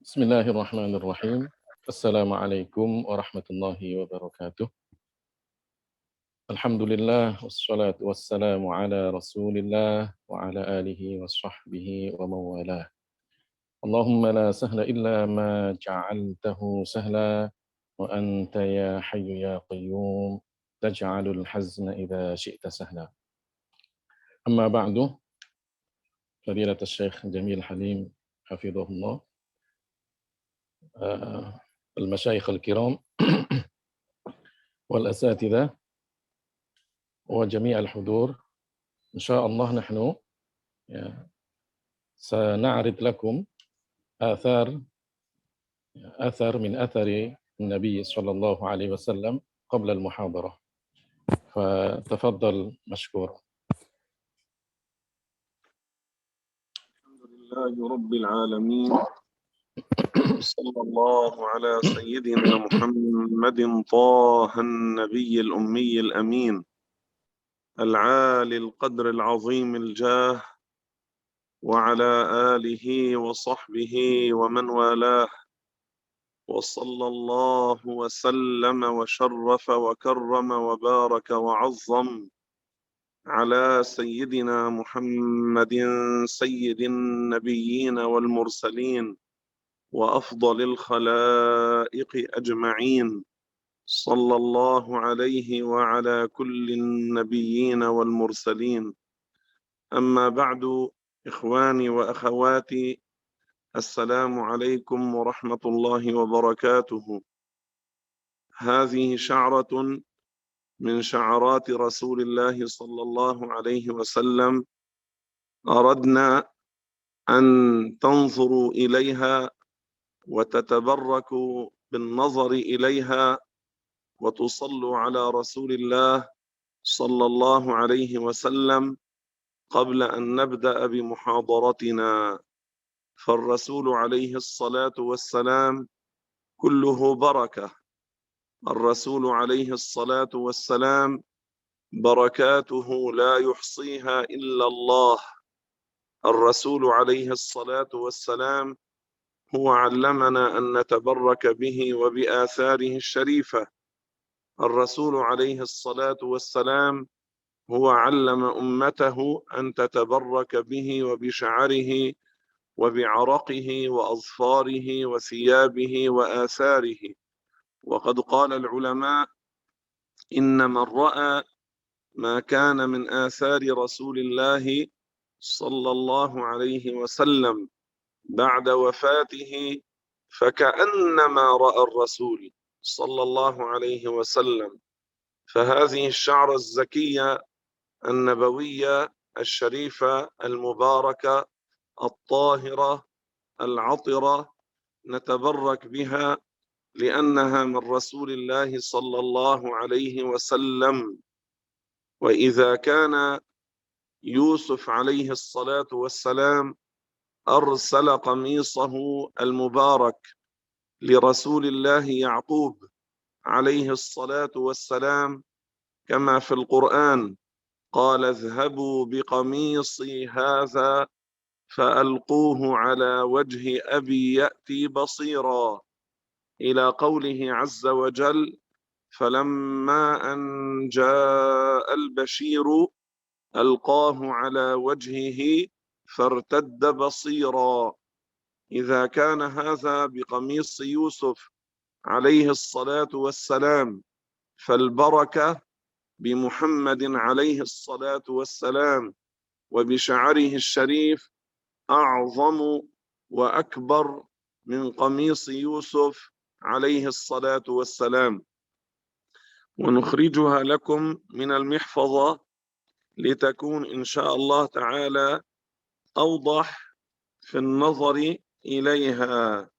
بسم الله الرحمن الرحيم. السلام عليكم ورحمة الله وبركاته. الحمد لله والصلاة والسلام على رسول الله وعلى آله وصحبه ومن والاه. اللهم لا سهل إلا ما جعلته سهلا وأنت يا حي يا قيوم تجعل الحزن إذا شئت سهلا. أما بعد، فضيلة الشيخ جميل حليم حفظه الله، المشايخ الكرام والأساتذة وجميع الحضور، إن شاء الله نحن سنعرض لكم آثار أثر من أثر النبي صلى الله عليه وسلم قبل المحاضرة، فتفضل مشكورا. الحمد لله رب العالمين، صلى الله على سيدنا محمد طه النبي الأمي الأمين العالي القدر العظيم الجاه، وعلى آله وصحبه ومن والاه، وصلى الله وسلم وشرف وكرم وبارك وعظم على سيدنا محمد سيد النبيين والمرسلين وأفضل الخلائق أجمعين، صلى الله عليه وعلى كل النبيين والمرسلين. أما بعد، إخواني وأخواتي، السلام عليكم ورحمة الله وبركاته. هذه شعرة من شعرات رسول الله صلى الله عليه وسلم، أردنا أن تنظروا إليها وتتبركوا بالنظر إليها وتصلوا على رسول الله صلى الله عليه وسلم قبل أن نبدأ بمحاضرتنا. فالرسول عليه الصلاة والسلام كله بركة، الرسول عليه الصلاة والسلام بركاته لا يحصيها إلا الله. الرسول عليه الصلاة والسلام هو علمنا أن نتبرك به وبآثاره الشريفة. الرسول عليه الصلاة والسلام هو علم أمته أن تتبرك به وبشعره وبعرقه وأظفاره وثيابه وآثاره. وقد قال العلماء: إن من رأى ما كان من آثار رسول الله صلى الله عليه وسلم بعد وفاته فكأنما رأى الرسول صلى الله عليه وسلم. فهذه الشعرة الزكية النبوية الشريفة المباركة الطاهرة العطرة نتبرك بها، لأنها من رسول الله صلى الله عليه وسلم. وإذا كان يوسف عليه الصلاة والسلام أرسل قميصه المبارك لرسول الله يعقوب عليه الصلاة والسلام كما في القرآن: قال اذهبوا بقميصي هذا فألقوه على وجه أبي يأتي بصيرا، إلى قوله عز وجل: فلما أن جاء البشير ألقاه على وجهه فارتد بصيرا. إذا كان هذا بقميص يوسف عليه الصلاة والسلام، فالبركة بمحمد عليه الصلاة والسلام وبشعره الشريف أعظم وأكبر من قميص يوسف عليه الصلاة والسلام. ونخرجها لكم من المحفظة لتكون إن شاء الله تعالى أوضح في النظر إليها.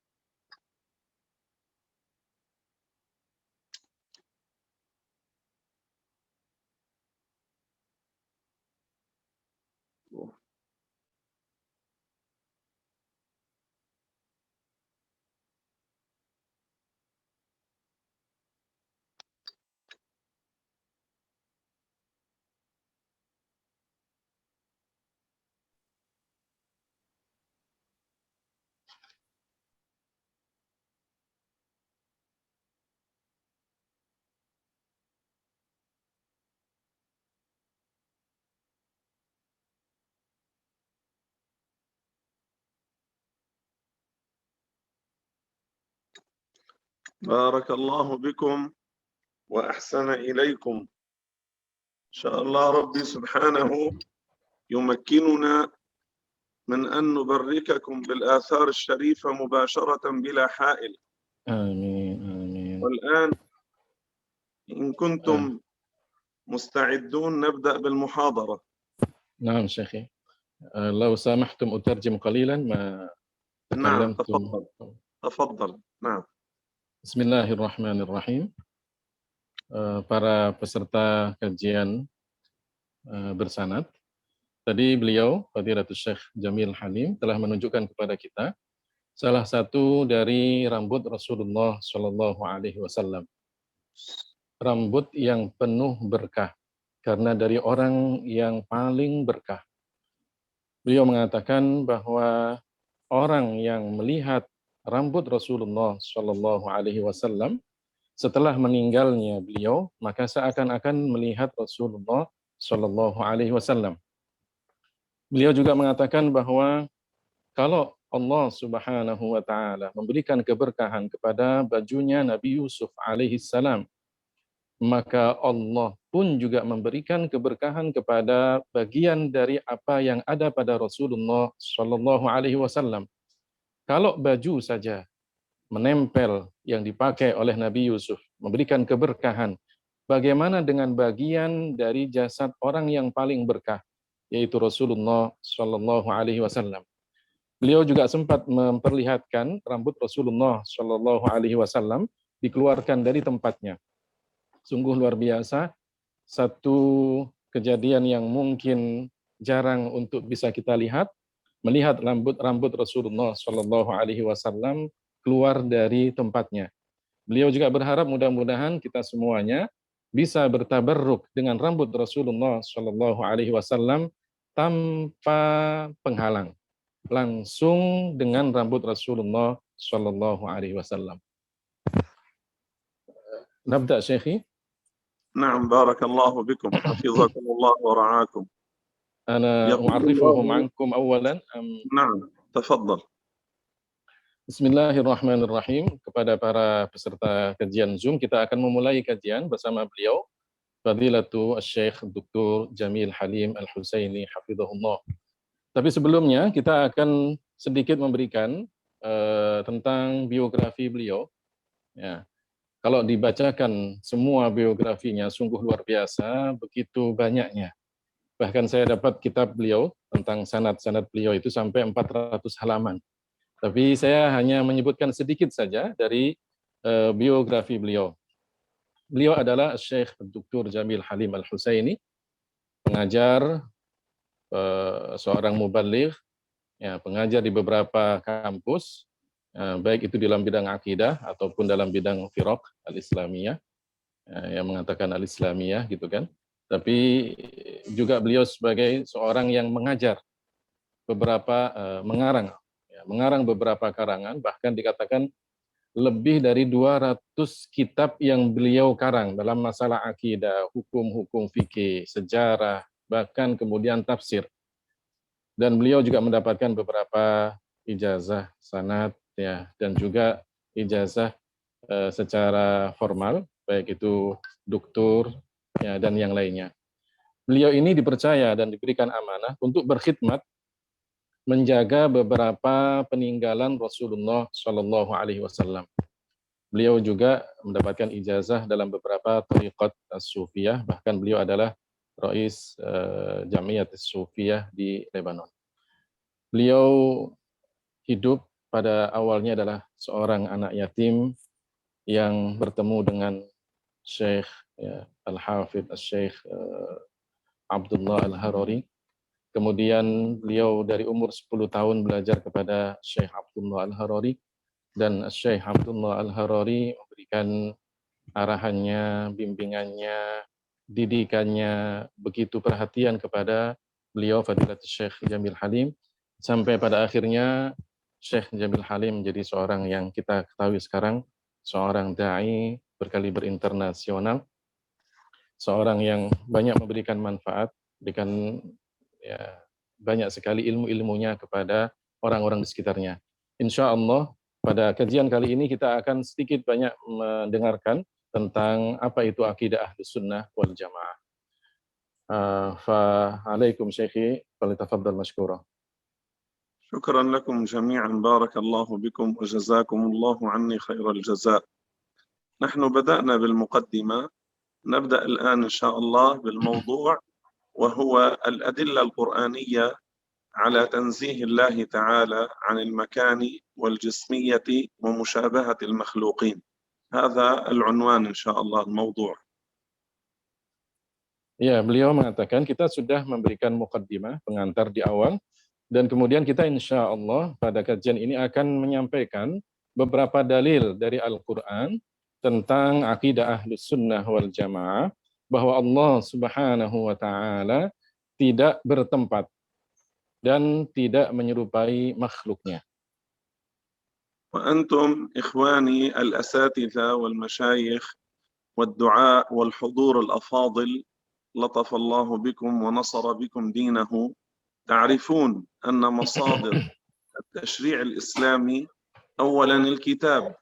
بارك الله بكم وأحسن إليكم. إن شاء الله ربي سبحانه يمكننا من أن نبرككم بالآثار الشريفة مباشرة بلا حائل. آمين آمين. والآن إن كنتم مستعدون نبدأ بالمحاضرة. نعم شيخي. لو سامحتم أترجم قليلا ما نعم تكلمتم. تفضل. نعم. Bismillahirrahmanirrahim. Para peserta kajian bersanad, tadi beliau Fadilatul Syekh Jamil Halim telah menunjukkan kepada kita salah satu dari rambut Rasulullah Shallallahu Alaihi Wasallam, rambut yang penuh berkah karena dari orang yang paling berkah. Beliau mengatakan bahwa orang yang melihat rambut Rasulullah Shallallahu Alaihi Wasallam setelah meninggalnya beliau, maka seakan-akan melihat Rasulullah Shallallahu Alaihi Wasallam. Beliau juga mengatakan bahwa kalau Allah Subhanahu wa taala memberikan keberkahan kepada bajunya Nabi Yusuf alaihi salam, maka Allah pun juga memberikan keberkahan kepada bagian dari apa yang ada pada Rasulullah Shallallahu alaihi wasallam. Kalau baju saja menempel yang dipakai oleh Nabi Yusuf memberikan keberkahan, bagaimana dengan bagian dari jasad orang yang paling berkah, yaitu Rasulullah Shallallahu alaihi wasallam. Beliau juga sempat memperlihatkan rambut Rasulullah Shallallahu Alaihi Wasallam dikeluarkan dari tempatnya. Sungguh luar biasa, satu kejadian yang mungkin jarang untuk bisa kita lihat, melihat rambut Rasulullah Shallallahu Alaihi Wasallam keluar dari tempatnya. Beliau juga berharap mudah-mudahan kita semuanya bisa bertabarruk dengan rambut Rasulullah Shallallahu Alaihi Wasallam tanpa penghalang, langsung dengan rambut Rasulullah Shallallahu Alaihi Wasallam. Nabda Syekhi. نعم بارك الله بكم حفظكم الله ورعاكم. أنا أعرفهم عنكم أولا. نعم تفضل. Bismillahirrahmanirrahim. Kepada para peserta kajian Zoom, kita akan memulai kajian bersama beliau, Fadilatul Syekh Dr. Jamil Halim Al-Husaini Hafizahullah. Tapi sebelumnya kita akan sedikit memberikan tentang biografi beliau. Ya, kalau dibacakan semua biografinya sungguh luar biasa, begitu banyaknya. Bahkan saya dapat kitab beliau tentang sanad-sanad beliau itu sampai 400 halaman. Tapi saya hanya menyebutkan sedikit saja dari biografi beliau. Beliau adalah Syekh Dr. Jamil Halim Al-Husaini, pengajar, seorang mubaligh, ya, pengajar di beberapa kampus, baik itu dalam bidang akidah ataupun dalam bidang firaq al-islamiyah, yang mengatakan al-islamiyah gitu kan. Tapi juga beliau sebagai seorang yang mengajar beberapa, mengarang beberapa karangan, bahkan dikatakan lebih dari 200 kitab yang beliau karang dalam masalah akidah, hukum-hukum fikih, sejarah, bahkan kemudian tafsir. Dan beliau juga mendapatkan beberapa ijazah sanad, ya, dan juga ijazah secara formal, baik itu doktor, ya, dan yang lainnya. Beliau ini dipercaya dan diberikan amanah untuk berkhidmat menjaga beberapa peninggalan Rasulullah Shallallahu Alaihi Wasallam. Beliau juga mendapatkan ijazah dalam beberapa thariqat as-sufiyah, bahkan beliau adalah Rais Jamiyat as-Sufiyah di Lebanon. Beliau hidup pada awalnya adalah seorang anak yatim yang bertemu dengan Syekh, ya, Al-Hafidh Syekh Abdullah Al-Harari. Kemudian beliau dari umur 10 tahun belajar kepada Syekh Abdullah Al-Harari, dan Syekh Abdullah Al-Harari memberikan arahannya, bimbingannya, didikannya, begitu perhatian kepada beliau Fadilatul Syekh Jamil Halim, sampai pada akhirnya Syekh Jamil Halim menjadi seorang yang kita ketahui sekarang, seorang da'i berkaliber internasional, seorang yang banyak memberikan manfaat, berikan, ya, banyak sekali ilmu-ilmunya kepada orang-orang di sekitarnya. Insya Allah Pada kajian kali ini kita akan sedikit banyak mendengarkan tentang apa itu akidah Ahlus Sunnah wal Jamaah. Fa'alaikum syekhi, falyatafaddal mashkura. شكرا لكم جميعا، بارك الله بكم وجزاكم الله عني خير الجزاء. نحن بدأنا بالمقدمة، نبدأ الآن إن شاء الله بالموضوع، وهو الأدلة القرآنية على تنزيه الله تعالى عن المكان والجسمية ومشابهة المخلوقين. هذا العنوان إن شاء الله الموضوع. Ya, beliau mengatakan kita sudah memberikan muqaddimah, pengantar di awal, dan kemudian kita insya Allah pada kajian ini akan menyampaikan beberapa dalil dari Al-Quran tentang akidah Ahlus Sunnah wal Jamaah, bahwa Allah Subhanahu wa Ta'ala tidak bertempat dan tidak menyerupai makhluknya. وأنتم إخواني الأساتذة والمشايخ والدعاء والحضور الأفاضل، لطف الله بكم ونصر بكم دينه، تعرفون أن مصادر التشريع الإسلامي أولا الكتاب،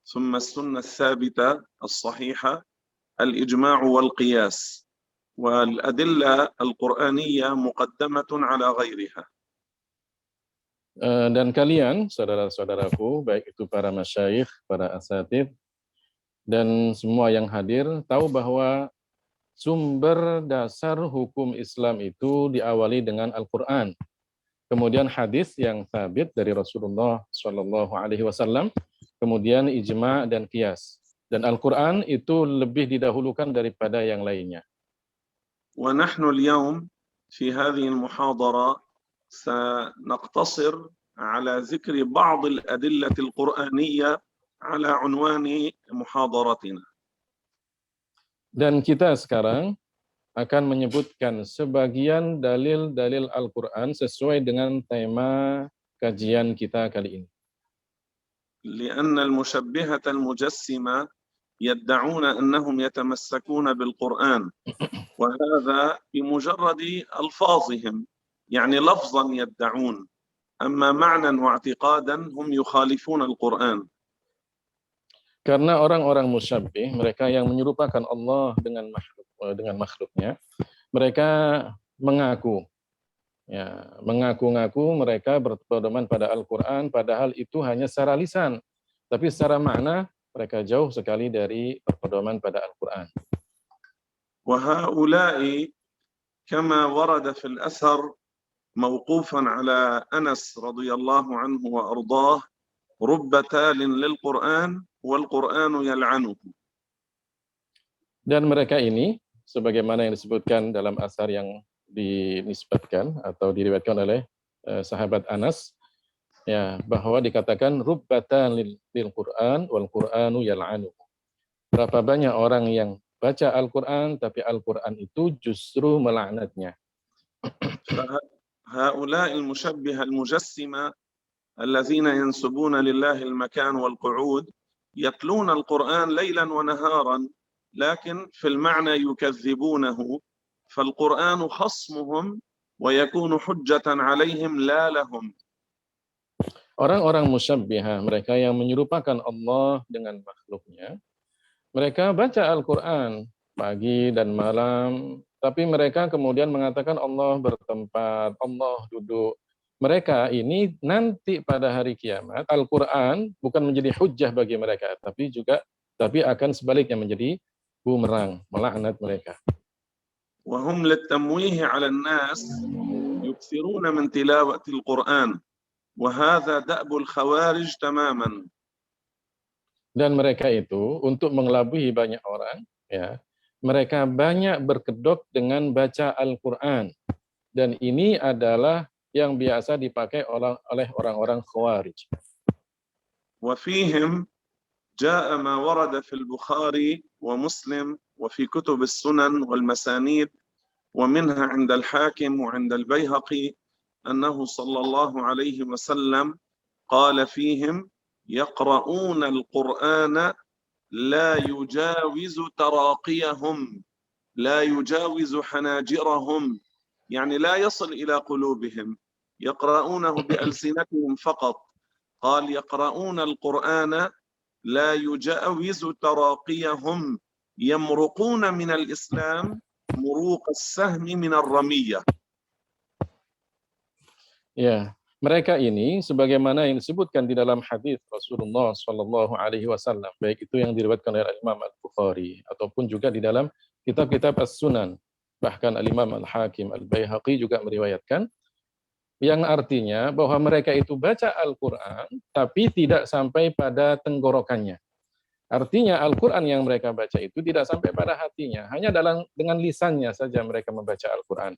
ثم السنة الثابتة الصحيحة، الإجماع والقياس، والأدلة القرآنية مقدمة على غيرها. Dan kalian, saudara-saudaraku, baik itu para masyayikh, para asatidz, dan semua yang hadir, tahu bahwa sumber dasar hukum Islam itu diawali dengan Al-Quran. Kemudian hadis yang sabit dari Rasulullah SAW, kemudian ijma' dan qiyas. Dan Al-Quran itu lebih didahulukan daripada yang lainnya. ونحن اليوم في هذه المحاضرة سنقتصر على ذكر بعض الأدلة القرآنية على عنوان محاضرتنا. Dan kita sekarang akan menyebutkan sebagian dalil-dalil Al-Quran sesuai dengan tema kajian kita kali ini. لأن المشبهة المجسمة يدعون أنهم يتمسكون بالقرآن، وهذا بمجرد ألفاظهم، يعني لفظا يدعون، أما معنى واعتقادا هم يخالفون القرآن. Karena orang-orang musyabbih, mereka yang menyerupakan Allah dengan makhluknya, mereka mengaku, mengaku-ngaku mereka berpedoman pada Al-Quran, padahal itu hanya secara lisan, tapi secara makna mereka jauh sekali dari berpedoman pada Al-Quran. وهؤلاء كما ورد في الأثر موقوفا على أنس رضي الله عنه وأرضاه: رب تال للقرآن والقرآن يلعنه. Dan mereka ini, sebagaimana yang disebutkan dalam asar yang dinisbatkan atau diriwayatkan oleh sahabat Anas, bahwa dikatakan rubbatan lil Quran wal Quranu yal'anu. Berapa banyak orang yang baca Al-Quran tapi Al-Quran itu justru melaknatnya. هؤلاء المشبهة المجسمة الذين ينسبون لله المكان والقعود يتلون القرآن ليلا ونهارا، لكن في المعنى يكذبونه، فالقرآن خصمهم ويكون حجة عليهم لا لهم. Orang-orang musyabbihah, mereka yang menyerupakan Allah dengan makhluknya, mereka baca Al-Quran pagi dan malam, tapi mereka kemudian mengatakan Allah bertempat, Allah duduk. Mereka ini nanti pada hari kiamat, Al-Quran bukan menjadi hujjah bagi mereka, tapi akan sebaliknya menjadi bumerang, melaknat mereka. وهم للتمويه على الناس يكثرون من تلاوة القرآن، وهذا دأب الخوارج تماما. Dan mereka itu untuk mengelabui banyak orang, mereka banyak berkedok dengan baca Al-Quran. Dan ini adalah yang biasa dipakai oleh orang-orang Khawarij. وفيهم جاء ما ورد في البخاري ومسلم وفي كتب السنن والمسانيد ومنها عند الحاكم وعند البيهقي أنه صلى الله عليه وسلم قال فيهم: يقرؤون القرآن لا يجاوز تراقيهم، لا يجاوز حناجرهم، يعني لا يصل إلى قلوبهم، يقرؤونه بألسنتهم فقط. قال يقرؤون القرآن لا يجاوز تراقيهم يمرقون من الإسلام مروق السهم من الرمية. Ya, mereka ini sebagaimana yang disebutkan di dalam hadis Rasulullah Shallallahu Alaihi Wasallam, baik itu yang diriwayatkan oleh Imam Al-Bukhari ataupun juga di dalam kitab-kitab As-Sunan, bahkan Al-Imam Al-Hakim Al-Baihaqi juga meriwayatkan, yang artinya bahwa mereka itu baca Al-Quran tapi tidak sampai pada tenggorokannya. Artinya Al-Quran yang mereka baca itu tidak sampai pada hatinya, hanya dengan lisannya saja mereka membaca Al-Quran.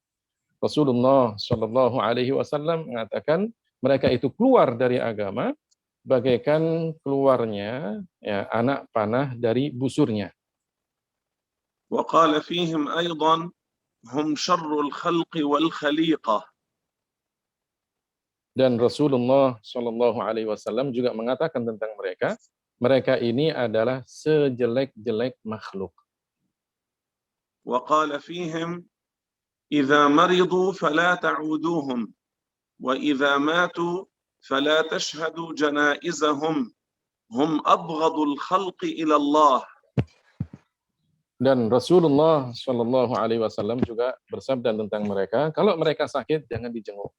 Rasulullah Shallallahu Alaihi Wasallam mengatakan mereka itu keluar dari agama bagaikan keluarnya ya, anak panah dari busurnya. وقال فيهم أيضا هم شر الخلق والخليقة. Dan Rasulullah Shallallahu Alaihi Wasallam juga mengatakan tentang mereka, mereka ini adalah sejelek-jelek makhluk. وقال فيهم إذا مرضوا فلا تعودوهم وإذا ماتوا فلا تشهدوا جنائزهم هم أبغض الخلق إلى الله. Dan Rasulullah Shallallahu Alaihi Wasallam juga bersabda tentang mereka, kalau mereka sakit jangan dijenguk,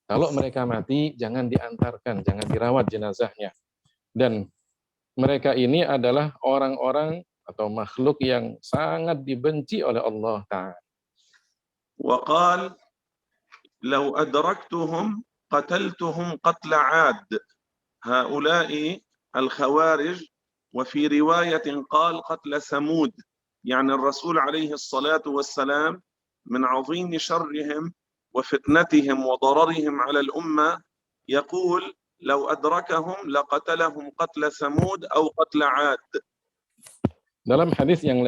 kalau mereka mati jangan diantarkan, jangan dirawat jenazahnya. Dan mereka ini adalah orang-orang atau makhluk yang sangat dibenci oleh Allah Ta'ala. وقال لو أدركتهم قتلتهم قتل عاد هؤلاء الخوارج. وفي رواية قال قتل ثمود. يعني الرسول عليه الصلاة والسلام من عظيم شرهم وفتنتهم وضررهم على الأمة يقول لو أدركهم لقتلهم قتل ثمود أو قتل عاد. Dalam hadis yang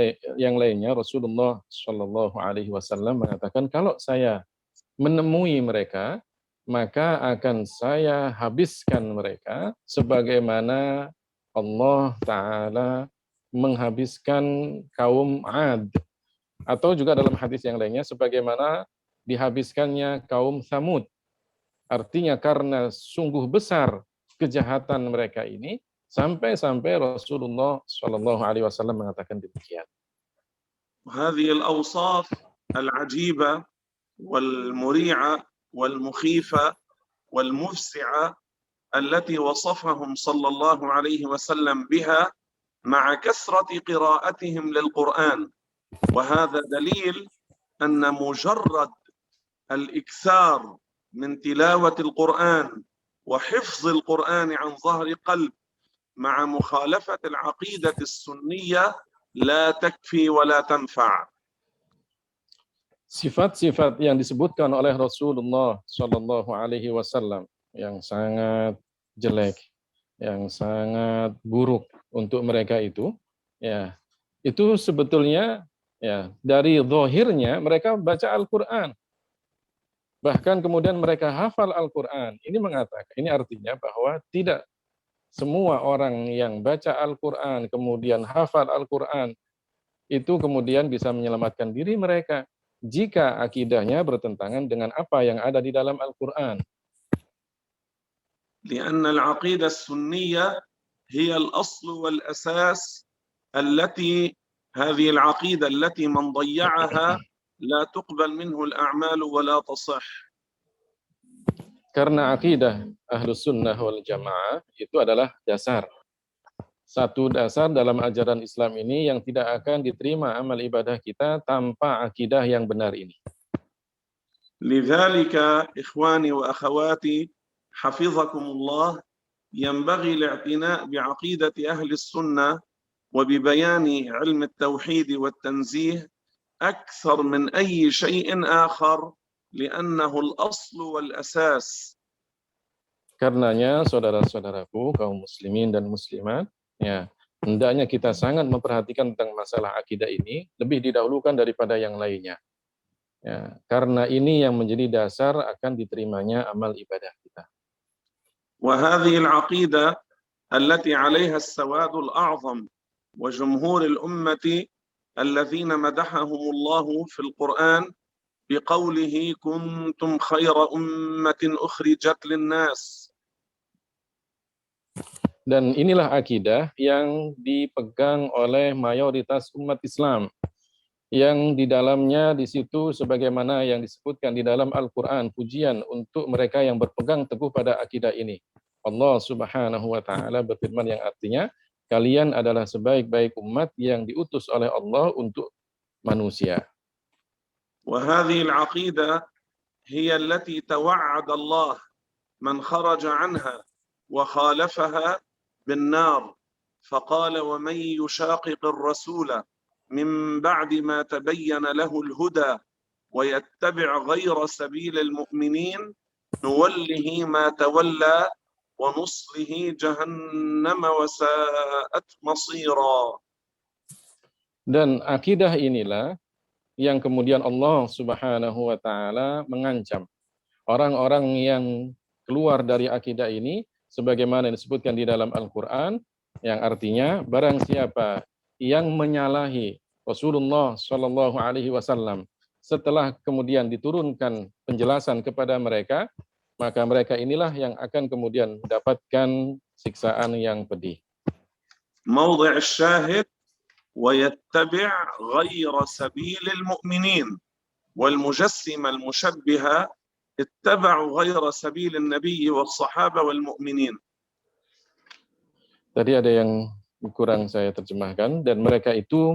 lainnya Rasulullah Shallallahu Alaihi Wasallam mengatakan, kalau saya menemui mereka maka akan saya habiskan mereka sebagaimana Allah Ta'ala menghabiskan kaum Ad, atau juga dalam hadis yang lainnya sebagaimana dihabiskannya kaum Tsamud. Artinya karena sungguh besar kejahatan mereka ini, sampai-sampai Rasulullah Shallallahu Alaihi Wasallam mengatakan demikian. هذه الأوصاف العجيبة والمريعة والمخيفة والمفزعة التي وصفهم صلى الله عليه وسلم بها مع كثرة قراءتهم للقرآن. وهذا دليل أن مجرد الإكثار من تلاوة القرآن وحفظ القرآن عن ظهر قلب مع مخالفة العقيدة السنية لا تكفي ولا تنفع. Sifat-sifat yang disebutkan oleh Rasulullah Shallallahu Alaihi Wasallam yang sangat jelek, yang sangat buruk untuk mereka itu, ya itu sebetulnya ya dari zahirnya mereka baca Al-Quran, bahkan kemudian mereka hafal Al-Quran. Ini artinya bahwa tidak semua orang yang baca Al-Quran kemudian hafal Al-Quran itu kemudian bisa menyelamatkan diri mereka jika akidahnya bertentangan dengan apa yang ada di dalam Al-Quran. لأن العقيدة السنية هي الأصل والأساس التي هذه العقيدة التي من ضيعها لا تقبل منه الأعمال ولا تصح. Karena akidah Ahlus Sunnah wal Jamaah itu adalah dasar. Satu dasar dalam ajaran Islam ini yang tidak akan diterima amal ibadah kita tanpa akidah yang benar ini. لذلك إخواني وأخواتي حفظكم الله ينبغي الاعتناء بعقيدة أهل السنة وببيان علم التوحيد والتنزيه أكثر من أي شيء آخر لأنه الأصل والأساس. Karenanya saudara-saudaraku kaum muslimin dan muslimat, ya, hendaknya kita sangat memperhatikan tentang masalah akidah ini lebih didahulukan daripada yang lainnya. Ya, karena ini yang menjadi dasar akan diterimanya amal ibadah kita. وهذه العقيدة التي عليها السواد الأعظم وجمهور الأمة الذين مدحهم الله في القرآن بقوله كنتم خير أمة أخرجت للناس. Dan inilah akidah yang dipegang oleh mayoritas umat Islam, yang di dalamnya di situ sebagaimana yang disebutkan di dalam Al-Quran, pujian untuk mereka yang berpegang teguh pada akidah ini. Allah Subhanahu wa taala berfirman yang artinya, kalian adalah sebaik-baik umat yang diutus oleh Allah untuk manusia. وهذه العقيدة هي التي توعد الله من خرج عنها وخالفها بالنار، فقال ومن يشاقق الرسول من بعد ما تبين له الهدى ويتبع غير سبيل المؤمنين نوله ما تولى ونصله جهنم وساءت مصيرا. Dan akidah inilah yang kemudian Allah Subhanahu wa taala mengancam orang-orang yang keluar dari akidah ini sebagaimana disebutkan di dalam Al-Qur'an, yang artinya barang siapa yang menyalahi Rasulullah Shallallahu alaihi wasallam setelah kemudian diturunkan penjelasan kepada mereka, maka mereka inilah yang akan kemudian mendapatkan siksaan yang pedih. موضع الشاهد ويتبع غير سبيل المؤمنين، والمجسمة المشبهة اتبعوا غير سبيل النبي والصحابة والمؤمنين. Tadi ada yang kurang saya terjemahkan, dan mereka itu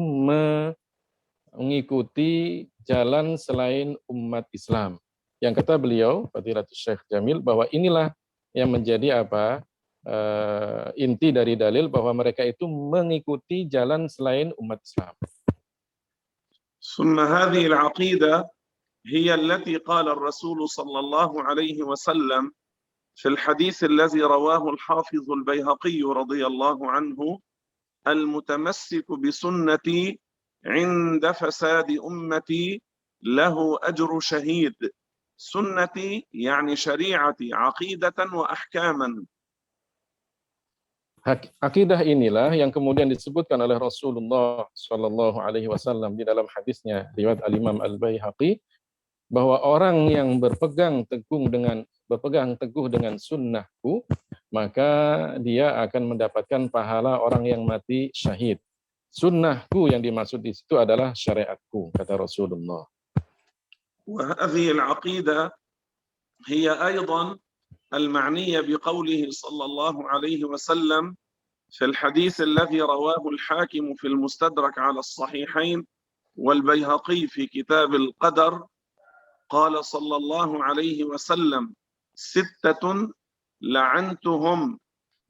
mengikuti jalan selain umat Islam. Yang kata beliau, Fadilatul Syekh Jamil, bahwa inilah yang menjadi inti dari dalil bahwa mereka itu mengikuti jalan selain umat Islam. ثم هذه العقيدة هي التي قال الرسول صلى الله عليه وسلم في الحديث الذي رواه الحافظ البيهقي رضي الله عنه: المتمسك بسنتي عند فساد أمتي له أجر شهيد. سنتي يعني شريعتي عقيدة وأحكاما. Akidah inilah yang kemudian disebutkan oleh Rasulullah Shallallahu alaihi wasallam di dalam hadisnya riwayat Al-Imam Al-Baihaqi, bahwa orang yang berpegang teguh dengan sunnahku, maka dia akan mendapatkan pahala orang yang mati syahid. Sunnahku yang dimaksud di situ adalah syariatku, kata Rasulullah. وهذه العقيدة هي أيضا المعنية بقوله صلى الله عليه وسلم في الحديث الذي رواه الحاكم في المستدرك على الصحيحين والبيهقي في كتاب القدر، قال صلى الله عليه وسلم: 6 لعنتهم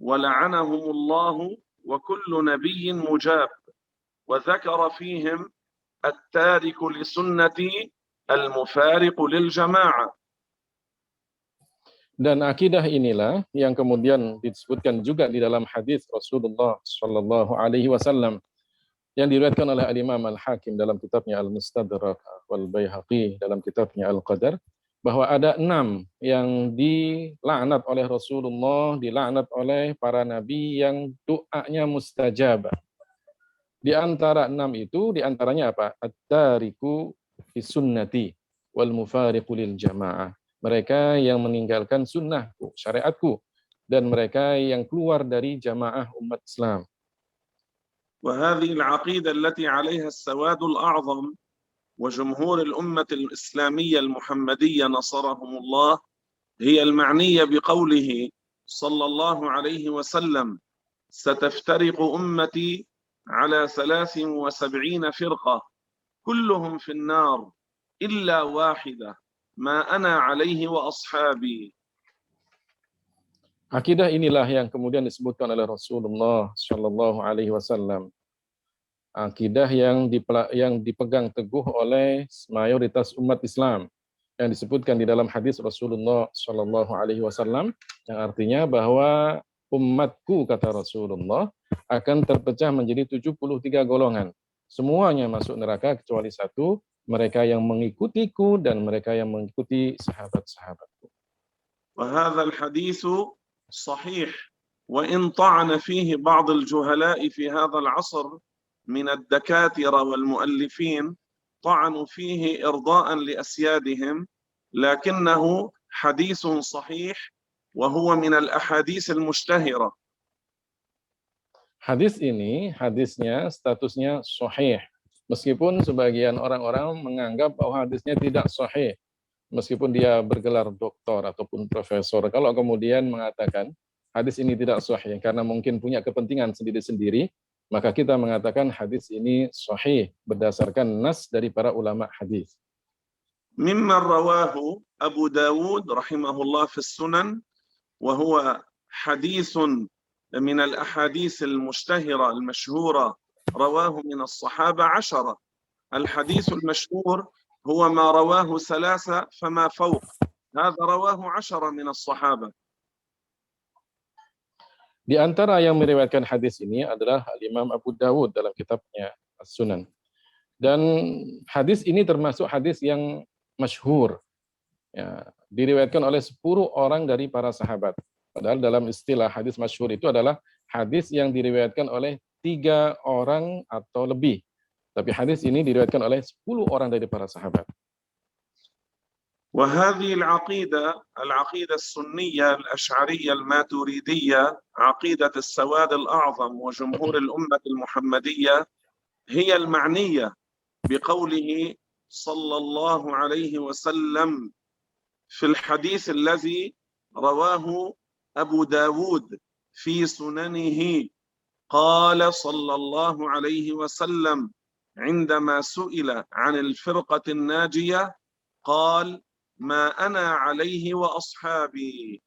ولعنهم الله وكل نبي مجاب، وذكر فيهم التارك لسنتي المفارق للجماعة. Dan akidah inilah yang kemudian disebutkan juga di dalam hadis Rasulullah Shallallahu alaihi wasallam yang diriwayatkan oleh Al-Imam Al-Hakim dalam kitabnya Al-Mustadrak wal Baihaqi dalam kitabnya Al-Qadar, bahwa ada 6 yang dilaknat oleh Rasulullah, dilaknat oleh para nabi yang doanya mustajab. Di antara 6 itu, di antaranya apa? At-tariku fi sunnati wal mufariqu lil jamaah. Mereka yang meninggalkan sunnahku, syariatku, dan mereka yang keluar dari jamaah umat Islam. وهذه العقيدة التي عليها السواد الأعظم وجمهور الأمة الإسلامية المحمدية نصرهم الله هي المعنية بقوله صلى الله عليه وسلم: ستفترق أمتي على 73 فرقة كلهم في النار إلا واحدة ما أنا عليه وأصحابي. Akidah inilah yang kemudian disebutkan oleh Rasulullah Shallallahu alaihi wasallam. Akidah yang dipegang teguh oleh mayoritas umat Islam, yang disebutkan di dalam hadis Rasulullah Shallallahu alaihi wasallam, yang artinya bahwa umatku, kata Rasulullah, akan terpecah menjadi 73 golongan. Semuanya masuk neraka kecuali 1, mereka yang mengikutiku dan mereka yang mengikuti sahabat-sahabatku. وهذا الحديث صحيح وإن طعن فيه بعض الجهلاء في هذا العصر من الدكاترة والمؤلفين، طعنوا فيه إرضاء لأسيادهم، لكنه حديث صحيح وهو من الأحاديث المشتهرة. hadisnya statusnya sahih. Meskipun sebagian orang-orang menganggap bahwa hadisnya tidak sahih, meskipun dia bergelar doktor ataupun profesor. Kalau kemudian mengatakan hadis ini tidak sahih karena mungkin punya kepentingan sendiri-sendiri, maka kita mengatakan hadis ini sahih berdasarkan nas dari para ulama hadis. مما رواه أبو داود رحمه الله في السنن وهو حديث من الأحاديث المشتهرة المشهورة رواه من الصحابة 10. الحديث المشهور هو ما رواه 3 فما فوق، هذا رواه 10 من الصحابة. Di antara yang meriwayatkan hadis ini adalah Imam Abu Dawud dalam kitabnya As-Sunan. Dan hadis ini termasuk hadis yang masyhur. Ya, diriwayatkan oleh 10 orang dari para sahabat. Padahal dalam istilah hadis masyhur itu adalah hadis yang diriwayatkan oleh 3 orang atau lebih. Tapi hadis ini diriwayatkan oleh 10 orang dari para sahabat. وهذه العقيدة السنية الأشعرية الماتريدية عقيدة السواد الأعظم وجمهور الأمة المحمدية هي المعنية بقوله صلى الله عليه وسلم في الحديث الذي رواه أبو داود في سننه قال صلى الله عليه وسلم عندما سئل عن الفرقة الناجية قال ما أنا عليه وأصحابي.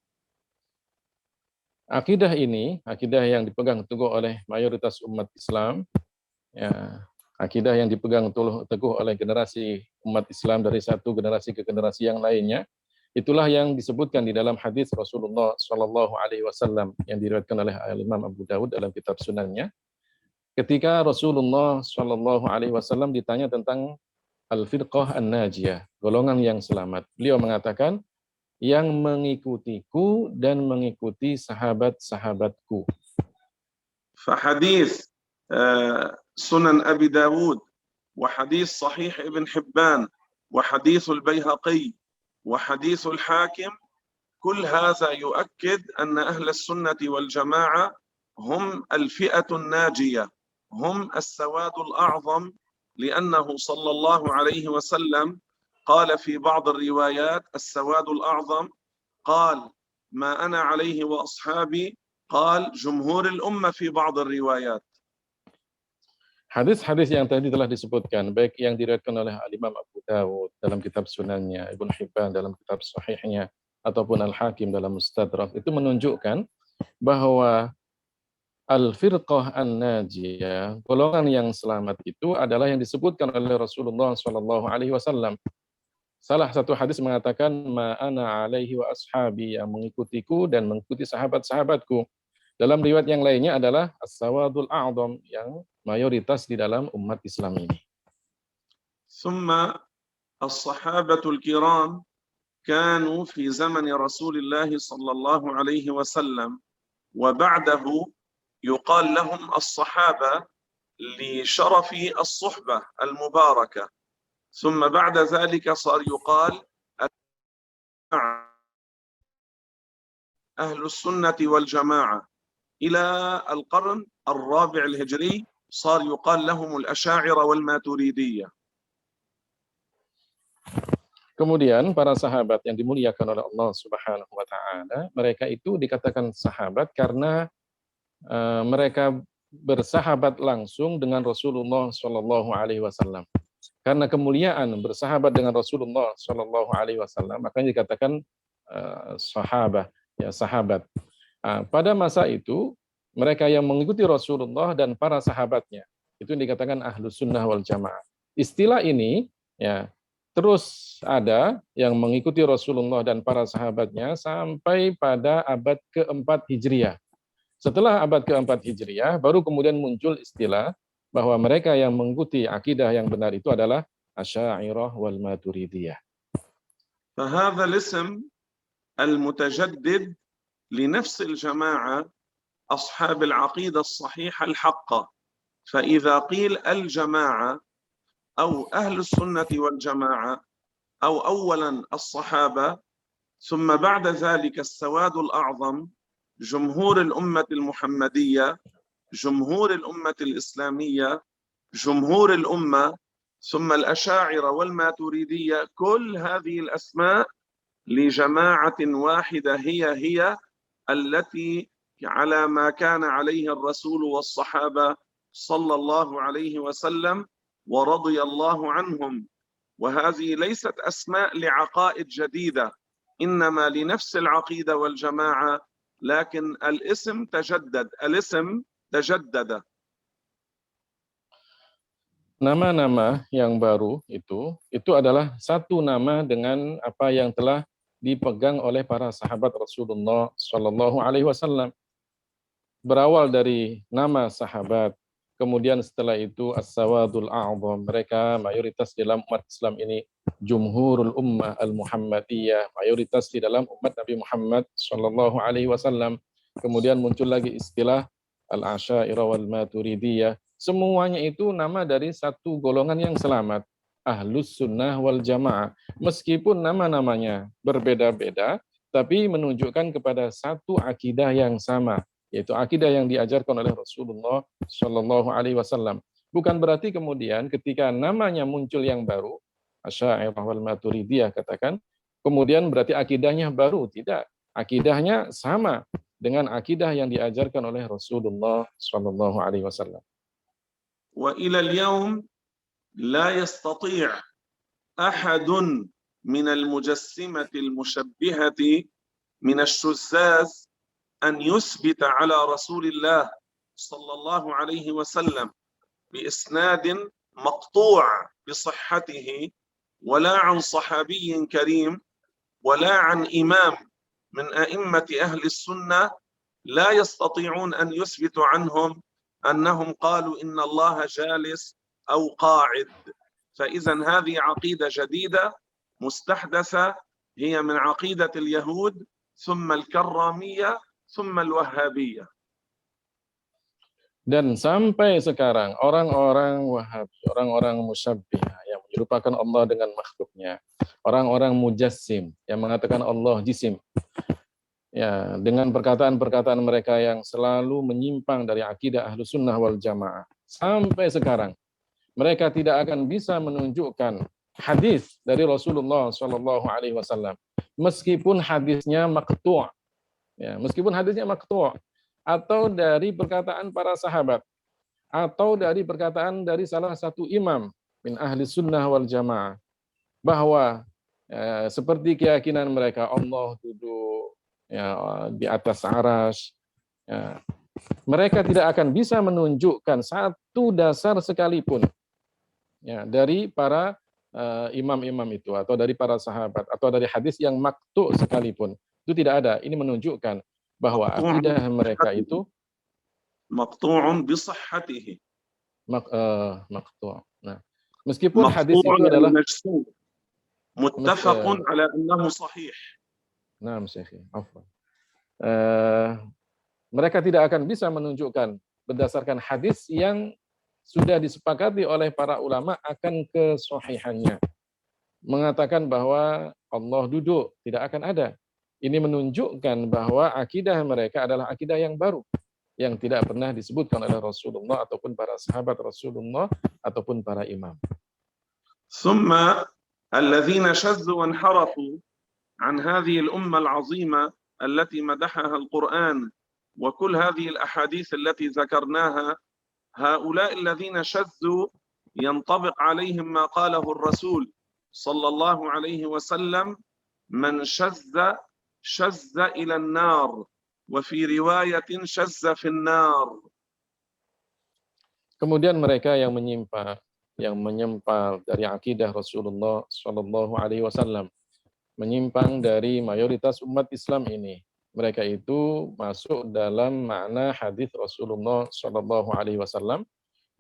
Akidah ini, akidah yang dipegang teguh oleh mayoritas umat Islam, ya, akidah yang dipegang teguh oleh generasi umat Islam dari satu generasi ke generasi yang lainnya, itulah yang disebutkan di dalam hadis Rasulullah Shallallahu Alaihi Wasallam yang diriwayatkan oleh Imam Abu Dawud dalam kitab Sunannya. Ketika Rasulullah Shallallahu Alaihi Wasallam ditanya tentang al-firqah an-najiyah, golongan yang selamat, beliau mengatakan yang mengikutiku dan mengikuti sahabat-sahabatku. فحديث سنن أبي داود وحديث صحيح ابن حبان وحديث البيهقي وحديث الحاكم كل هذا يؤكد أن أهل السنة والجماعة هم الفئة الناجية، هم السواد الأعظم، لأنه صلى الله عليه وسلم قال في بعض الروايات السواد الأعظم قال ما أنا عليه وأصحابي قال جمهور الأمة في بعض الروايات. Hadis-hadis yang tadi telah disebutkan, baik yang diriwayatkan oleh Imam Abu Dawud dalam kitab Sunannya, Ibnu Hibban dalam kitab Sahihnya, ataupun Al-Hakim dalam Mustadrak, itu menunjukkan bahwa al-firqah an-najiyah, golongan yang selamat itu adalah yang disebutkan oleh Rasulullah Shallallahu Alaihi Wasallam. Salah satu hadis mengatakan ma ana alaihi wa ashabi, yang mengikutiku dan mengikuti sahabat-sahabatku. Dalam riwayat yang lainnya adalah as-sawadul a'zam, yang mayoritas di dalam umat Islam ini. ثم الصحابة الكرام كانوا في زمن رسول الله صلى الله عليه وسلم وبعده يقال لهم الصحابة لشرف الصحبة المباركة، ثم بعد ذلك صار يقال أهل السنة والجماعة، إلى القرن الرابع الهجري صار يقال لهم الأشاعرة والماتريدية. Kemudian para sahabat yang dimuliakan oleh Allah Subhanahu wa taala, mereka itu dikatakan sahabat karena mereka bersahabat langsung dengan Rasulullah Shallallahu Alaihi Wasallam. Karena kemuliaan bersahabat dengan Rasulullah Shallallahu Alaihi Wasallam, makanya dikatakan sahabat, ya sahabat. Pada masa itu mereka yang mengikuti Rasulullah dan para sahabatnya itu dikatakan ahlus sunnah wal jamaah. Istilah ini ya terus ada yang mengikuti Rasulullah dan para sahabatnya sampai pada abad keempat Hijriah. Setelah abad keempat Hijriah, baru kemudian muncul istilah bahwa mereka yang mengikuti akidah yang benar itu adalah Asy'ariyah wal Maturidiyah. فهذا الاسم المتجدد لنفس الجماعة أصحاب العقيدة الصحيحة الحقة. فإذا قيل الجماعة أو أهل السنة والجماعة أو أولا الصحابة ثم بعد ذلك السواد الأعظم جمهور الأمة المحمدية، جمهور الأمة الإسلامية، جمهور الأمة، ثم الأشاعرة والماتريدية، كل هذه الأسماء لجماعة واحدة هي التي على ما كان عليه الرسول والصحابة صلى الله عليه وسلم ورضي الله عنهم. وهذه ليست أسماء لعقائد جديدة، إنما لنفس العقيدة والجماعة، لكن الاسم تجدد. Nama-nama yang baru itu adalah satu nama dengan apa yang telah dipegang oleh para sahabat Rasulullah Shallallahu Alaihi Wasallam. Berawal dari nama sahabat, kemudian setelah itu as-sawadul a'zam, mereka mayoritas dalam umat Islam ini, jumhurul ummah al-muhammadiyah, mayoritas di dalam umat Nabi Muhammad Shallallahu Alaihi Wasallam. Kemudian muncul lagi istilah al-asyairah wal maturidiyah. Semuanya itu nama dari satu golongan yang selamat, ahlus sunnah wal jamaah. Meskipun nama-namanya berbeda-beda, tapi menunjukkan kepada satu akidah yang sama, yaitu akidah yang diajarkan oleh Rasulullah Shallallahu Alaihi Wasallam. Bukan berarti kemudian ketika namanya muncul yang baru, Asy'ariyah wal Maturidiyah katakan, kemudian berarti akidahnya baru. Tidak, akidahnya sama dengan akidah yang diajarkan oleh Rasulullah Shallallahu Alaihi Wasallam. وإلى اليوم لا يستطيع أحد من المجسمة المشبهة من الشذاذ أن يثبت على رسول الله صلى الله عليه وسلم بإسناد مقطوع بصحته، ولا عن صحابي كريم، ولا عن إمام من أئمة أهل السنة، لا يستطيعون أن يثبتوا عنهم أنهم قالوا إن الله جالس أو قاعد. فإذا هذه عقيدة جديدة مستحدثة، هي من عقيدة اليهود ثم الكرامية ثم الوهابية. Dan sampai sekarang orang-orang Wahabi, orang-orang musyabbihah yang menyerupakan Allah dengan makhluknya, orang-orang mujassim yang mengatakan Allah jisim, ya, dengan perkataan-perkataan mereka yang selalu menyimpang dari akidah Ahlus Sunnah wal Jamaah, sampai sekarang mereka tidak akan bisa menunjukkan hadis dari Rasulullah Shallallahu Alaihi Wasallam, meskipun hadisnya maqtu', ya, meskipun hadisnya maqtu', atau dari perkataan para sahabat, atau dari perkataan dari salah satu imam min ahli sunnah wal jamaah, bahwa seperti keyakinan mereka Allah duduk, ya, di atas aras, ya, mereka tidak akan bisa menunjukkan satu dasar sekalipun, ya, dari para imam-imam itu, atau dari para sahabat, atau dari hadis yang maktu sekalipun. Itu tidak ada. Ini menunjukkan bahwa akidah mereka itu maqtu'un bisahhatihi. Maqtu'. Nah, meskipun hadis itu adalah muttafaqun ala annahu sahih. Naam, Syekh. Afwan. Mereka tidak akan bisa menunjukkan berdasarkan hadis yang sudah disepakati oleh para ulama akan kesahihannya. Mengatakan bahwa Allah duduk, tidak akan ada. Ini menunjukkan bahwa akidah mereka adalah akidah yang baru, yang tidak pernah disebutkan oleh Rasulullah ataupun para sahabat Rasulullah ataupun para imam. ثم الذين شذوا وانحرفوا عن هذه الأمة العظيمة التي مدحها القرآن وكل هذه الأحاديث التي ذكرناها، هؤلاء الذين شذوا ينطبق عليهم ما قاله الرسول صلى الله عليه وسلم: من شذ إلى النار، وفي رواية شذ في النار. Kemudian mereka yang menyimpang dari akidah Rasulullah Shallallahu Alaihi Wasallam, menyimpang dari mayoritas umat Islam ini, mereka itu masuk dalam makna hadis Rasulullah Shallallahu Alaihi Wasallam.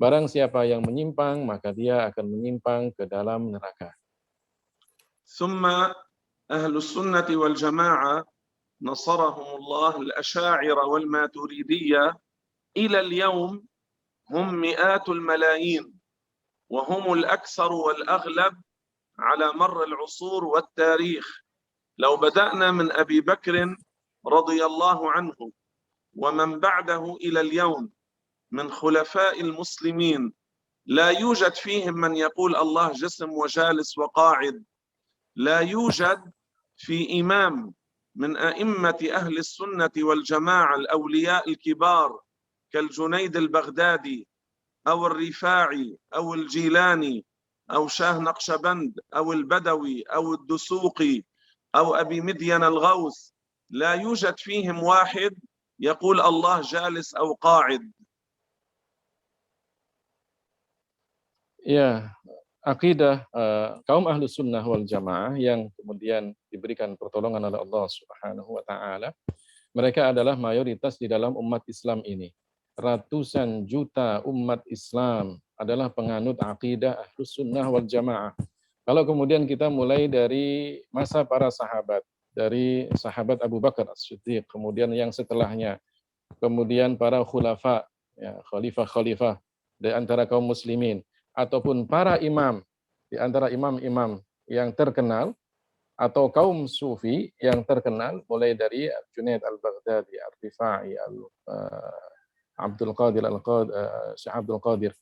Barang siapa yang menyimpang, maka dia akan menyimpang ke dalam neraka. ثم أهل السنة والجماعة نصرهم الله الأشاعرة والماتريدية إلى اليوم هم مئات الملايين، وهم الأكثر والأغلب على مر العصور والتاريخ. لو بدأنا من أبي بكر رضي الله عنه ومن بعده إلى اليوم، من خلفاء المسلمين لا يوجد فيهم من يقول الله جسم وجالس وقاعد، لا يوجد في إمام من أئمة أهل السنة والجماعة الأولياء الكبار كالجنيد البغدادي أو الرفاعي أو الجيلاني أو شاه نقشبند أو البدوي أو الدسوقي أو أبي مدين الغوث، لا يوجد فيهم واحد يقول الله جالس أو قاعد. Ya, akidah kaum ahlu sunnah wal jamaah yang kemudian diberikan pertolongan oleh Allah Subhanahu wa Ta'ala, mereka adalah mayoritas di dalam umat Islam ini. Ratusan juta umat Islam adalah penganut akidah ahlu sunnah wal jamaah. Kalau kemudian kita mulai dari masa para sahabat, dari sahabat Abu Bakar As-Siddiq, kemudian yang setelahnya, kemudian para khulafa, ya, khalifah-khalifah dari antara kaum muslimin, ataupun para imam di antara imam-imam yang terkenal atau kaum sufi yang terkenal, mulai dari Junaid al-Baghdadi, Ar-Rifai, Abdul Qadir Syekh Abdul Qadir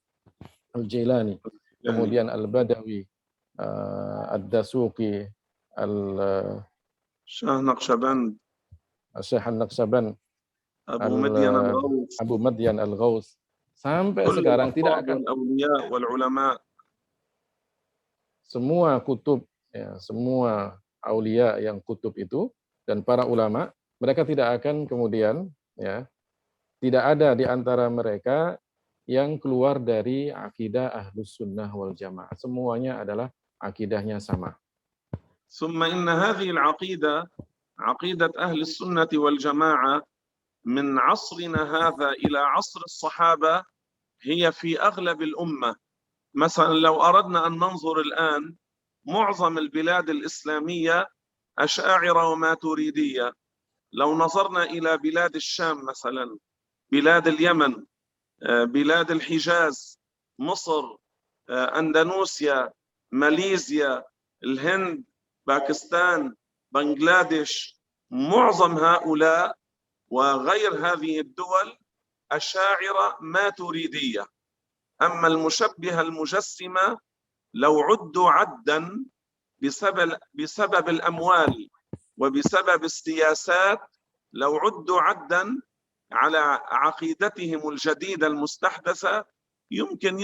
al-Jailani, kemudian al-Badawi, ad-Dasuqi, شاه نقشبند، Syekh al-Naqsaban, أبو مدين الغوث، Abu Madyan al-Ghaus, sampai كل sekarang tidak الأطباء akan والأولياء والعلماء. semua kutub, ya, semua aulia yang kutub itu dan para ulama, mereka tidak akan kemudian, ya, tidak ada di antara mereka yang keluar dari akidah ahlus sunnah wal jamaah. Semuanya adalah akidahnya sama. ثم إن هذه العقيدة عقيدة أهل السنة والجماعة من عصرنا هذا إلى عصر الصحابة هي في أغلب الأمة. مثلا لو أردنا أن ننظر الآن، معظم البلاد الإسلامية أشاعرة وماتريدية. لو نظرنا إلى بلاد الشام مثلا، بلاد اليمن، بلاد الحجاز، مصر، أندونيسيا، ماليزيا، الهند، باكستان، بنغلاديش، معظم هؤلاء وغير هذه الدول أشاعرة ماتريدية. أما المشبهة المجسمة لو عدوا عدا بسبب الأموال وبسبب السياسات، لو عدوا عدا على عقيدتهم الجديدة المستحدثة، يمكن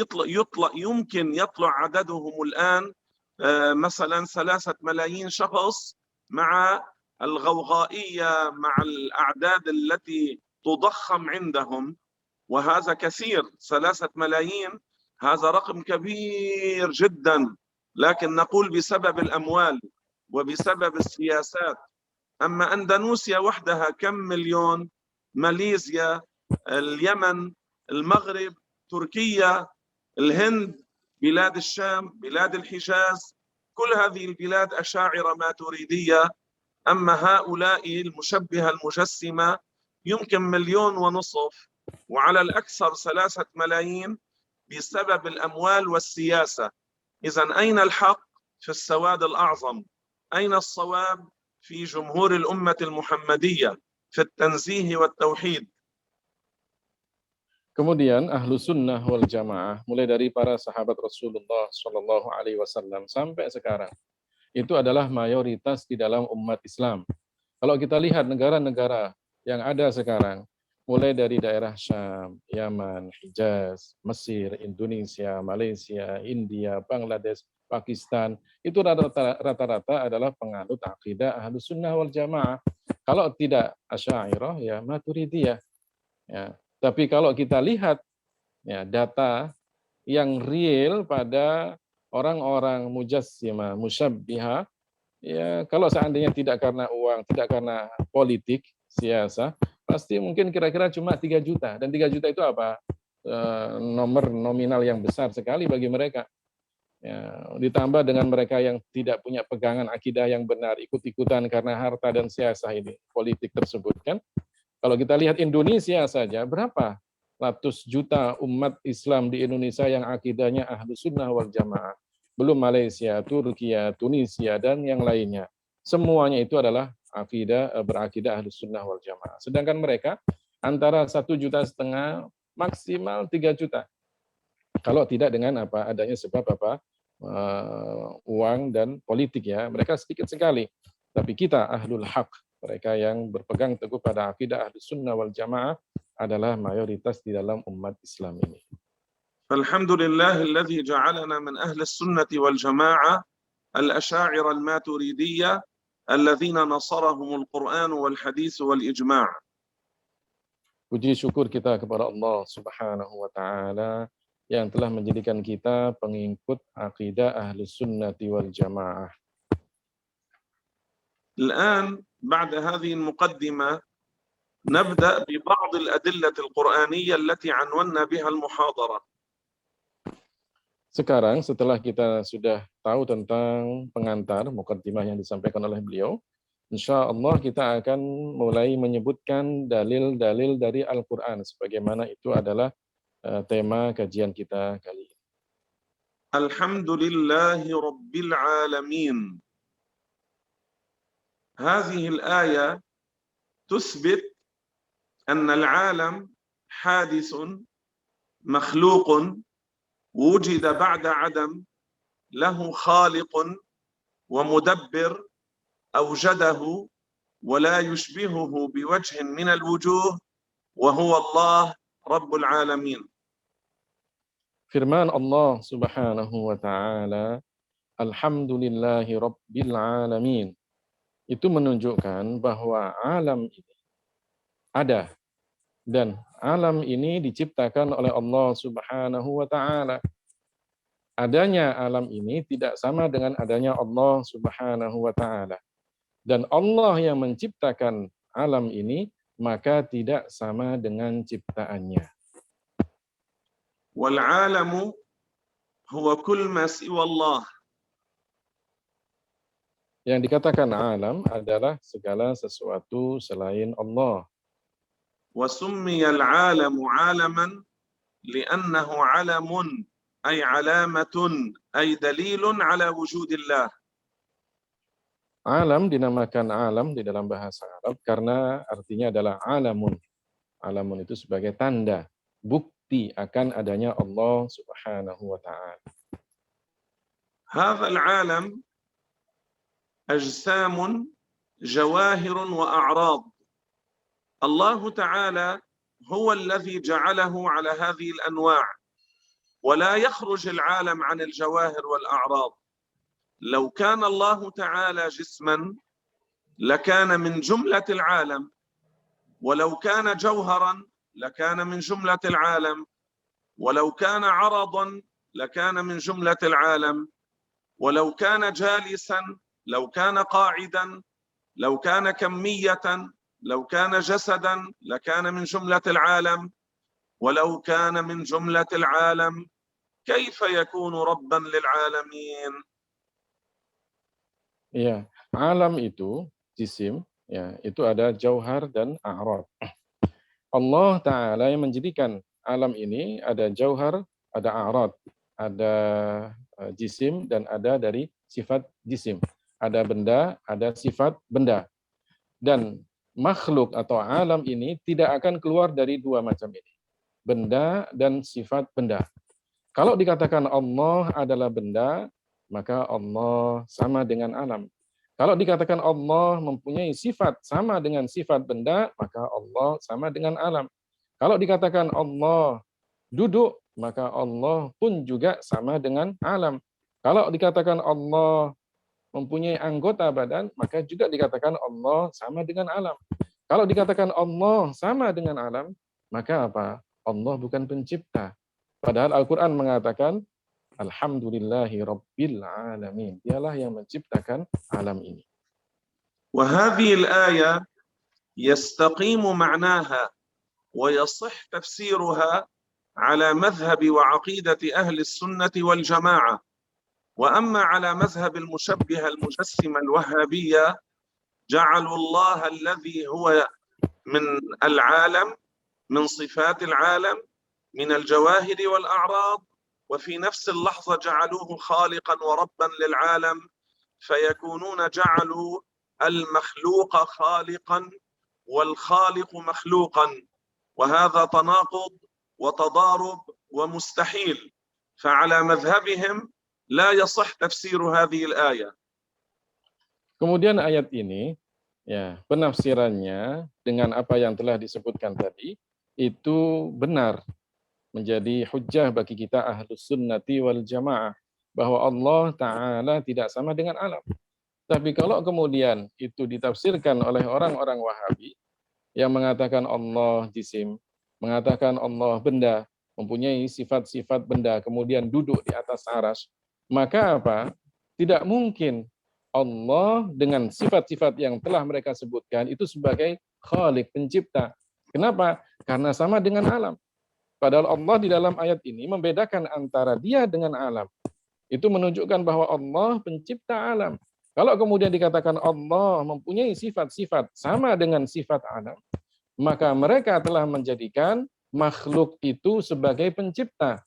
يطلع عددهم الآن مثلا 3 ملايين شخص، مع الغوغائية، مع الأعداد التي تضخم عندهم، وهذا كثير. 3 ملايين هذا رقم كبير جدا، لكن نقول بسبب الأموال وبسبب السياسات. أما أندونيسيا وحدها كم مليون، ماليزيا، اليمن، المغرب، تركيا، الهند، بلاد الشام، بلاد الحجاز، كل هذه البلاد أشاعرة ماتريدية. أما هؤلاء المشبهة المجسمة يمكن 1.5 مليون، وعلى الأكثر 3 ملايين بسبب الأموال والسياسة. إذن أين الحق في السواد الأعظم؟ أين الصواب في جمهور الأمة المحمدية في التنزيه والتوحيد؟ Kemudian ahlu sunnah wal jamaah, mulai dari para sahabat Rasulullah Shallallahu Alaihi Wasallam sampai sekarang, itu adalah mayoritas di dalam umat Islam. Kalau kita lihat negara-negara yang ada sekarang, mulai dari daerah Syam, Yaman, Hijaz, Mesir, Indonesia, Malaysia, India, Bangladesh, Pakistan, itu rata-rata adalah penganut akidah ahlu sunnah wal jamaah. Kalau tidak Asy'ariyah, ya Maturidiyah. Ya. Tapi kalau kita lihat, ya, data yang real pada orang-orang mujassimah, musyabbiha, ya kalau seandainya tidak karena uang, tidak karena politik, siasa, pasti mungkin kira-kira cuma 3 juta. Dan 3 juta itu apa? Nomor nominal yang besar sekali bagi mereka. Ya, ditambah dengan mereka yang tidak punya pegangan akidah yang benar, ikut-ikutan karena harta dan siasa ini, politik tersebut kan. Kalau kita lihat Indonesia saja, berapa ratus juta umat Islam di Indonesia yang akidahnya ahlu sunnah wal jamaah. Belum Malaysia, Turkiya, Tunisia, dan yang lainnya. Semuanya itu adalah akidah, berakidah ahlu sunnah wal jamaah. Sedangkan mereka antara 1,5 juta maksimal 3 juta. Kalau tidak dengan adanya sebab uang dan politik ya, mereka sedikit sekali. Tapi kita ahlul haq, mereka yang berpegang teguh pada akidah Ahlus Sunnah wal Jamaah adalah mayoritas di dalam umat Islam ini. Alhamdulillah alladzi ja'alana min ahli sunnati wal jamaah al-asy'ariyah al-maturidiyah alladzina nasarahumul Qur'an wal hadits wal ijma'. Puji syukur kita kepada Allah Subhanahu wa taala yang telah menjadikan kita pengikut akidah Ahlus Sunnati wal Jamaah. الآن بعد هذه المقدمة نبدأ ببعض الأدلة القرآنية التي عنونا بها المحاضرة. Sekarang setelah kita sudah tahu tentang pengantar mukaddimah yang disampaikan oleh beliau, insya Allah kita akan mulai menyebutkan dalil-dalil dari Al-Quran sebagaimana itu adalah tema kajian kita kali ini. Alhamdulillahi Rabbil Alamin. هذه الآية تثبت أن العالم حادث مخلوق وجد بعد عدم له خالق ومدبر أوجده ولا يشبهه بوجه من الوجوه وهو الله رب العالمين. Firman Allah Subhanahu wa taala, Alhamdulillahi Rabbil Alamin. Itu menunjukkan bahwa alam ini ada dan alam ini diciptakan oleh Allah Subhanahu wa taala. Adanya alam ini tidak sama dengan adanya Allah Subhanahu wa taala. Dan Allah yang menciptakan alam ini maka tidak sama dengan ciptaannya. Wal 'alamu huwa kull ma siwa Allah. Yang dikatakan alam adalah segala sesuatu selain Allah. وسمي العالم عالما لأنه علم أي علامة أي دليل على وجود الله. Alam dinamakan alam di dalam bahasa Arab karena artinya adalah alamun. Alamun itu sebagai tanda, bukti akan adanya Allah Subhanahu wa taala. هذا العالم أجسام جواهر وأعراض. الله تعالى هو الذي جعله على هذه الأنواع ولا يخرج العالم عن الجواهر والأعراض. لو كان الله تعالى جسما لكان من جملة العالم، ولو كان جوهرا لكان من جملة العالم، ولو كان عرضا لكان من جملة العالم، ولو كان جالسا، لو كان قاعدا، لو كان كمية، لو كان جسدا لكان من جملة العالم، ولو كان من جملة العالم كيف يكون ربا للعالمين؟ Ya, alam itu jisim, ya, itu ada jauhar dan a'rad. Allah taala yang menjadikan alam ini ada jauhar, ada a'rad, ada jisim dan ada dari sifat jisim. Ada benda, ada sifat benda. Dan makhluk atau alam ini tidak akan keluar dari dua macam ini. Benda dan sifat benda. Kalau dikatakan Allah adalah benda, maka Allah sama dengan alam. Kalau dikatakan Allah mempunyai sifat sama dengan sifat benda, maka Allah sama dengan alam. Kalau dikatakan Allah duduk, maka Allah pun juga sama dengan alam. Kalau dikatakan Allah mempunyai anggota badan, maka juga dikatakan Allah sama dengan alam. Kalau dikatakan Allah sama dengan alam, maka apa? Allah bukan pencipta. Padahal Al-Quran mengatakan, Alhamdulillahi Rabbil Alamin. Dialah yang menciptakan alam ini. وهذه الآية يستقيم معناها ويصح تفسيرها على مذهب وعقيدة أهل السنة والجماعة. وأما على مذهب المشبهة المجسمة الوهابية جعلوا الله الذي هو من العالم، من صفات العالم، من الجواهر والأعراض، وفي نفس اللحظة جعلوه خالقا وربا للعالم، فيكونون جعلوا المخلوق خالقا والخالق مخلوقا، وهذا تناقض وتضارب ومستحيل، فعلى مذهبهم لا يصح تفسير هذه الآية. Kemudian ayat ini, ya, penafsirannya dengan apa yang telah disebutkan tadi, itu benar menjadi hujjah bagi kita ahlus sunnati wal jamaah, bahwa Allah Ta'ala tidak sama dengan alam. Tapi kalau kemudian itu ditafsirkan oleh orang-orang Wahabi, yang mengatakan Allah jisim, mengatakan Allah benda, mempunyai sifat-sifat benda, kemudian duduk di atas arsy, maka apa? Tidak mungkin Allah dengan sifat-sifat yang telah mereka sebutkan itu sebagai Khalik, pencipta. Kenapa? Karena sama dengan alam. Padahal Allah di dalam ayat ini membedakan antara dia dengan alam. Itu menunjukkan bahwa Allah pencipta alam. Kalau kemudian dikatakan Allah mempunyai sifat-sifat sama dengan sifat alam, maka mereka telah menjadikan makhluk itu sebagai pencipta.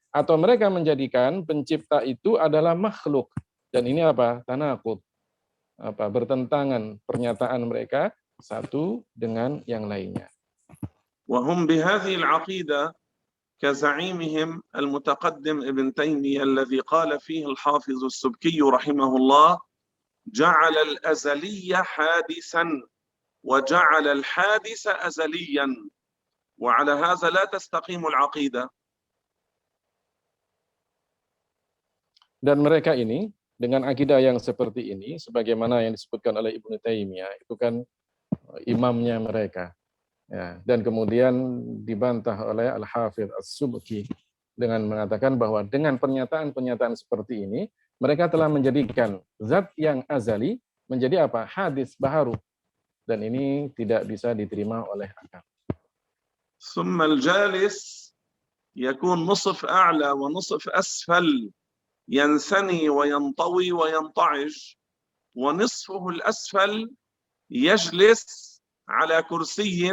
Atau mereka menjadikan pencipta itu adalah makhluk. Dan ini apa? Tanaqud. Bertentangan pernyataan mereka satu dengan yang lainnya. وهم بهذه العقيدة كزعيمهم المتقدم ابن تيمية الذي قال فيه الحافظ السبكي رحمه الله: جعل الأزلي حادثا وجعل الحادث أزليا، وعلى هذا لا تستقيم العقيدة. Dan mereka ini dengan akidah yang seperti ini, sebagaimana yang disebutkan oleh Ibnu Taimiyah, itu kan imamnya mereka. Ya, dan kemudian dibantah oleh Al-Hafidz As-Subki dengan mengatakan bahwa dengan pernyataan-pernyataan seperti ini, mereka telah menjadikan zat yang azali menjadi apa? Hadis baharu. Dan ini tidak bisa diterima oleh akal. ثم الجالس يكون نصف أعلى ونصف أسفل، ينثني وينطوي وينطعج، ونصفه الأسفل يجلس على كرسي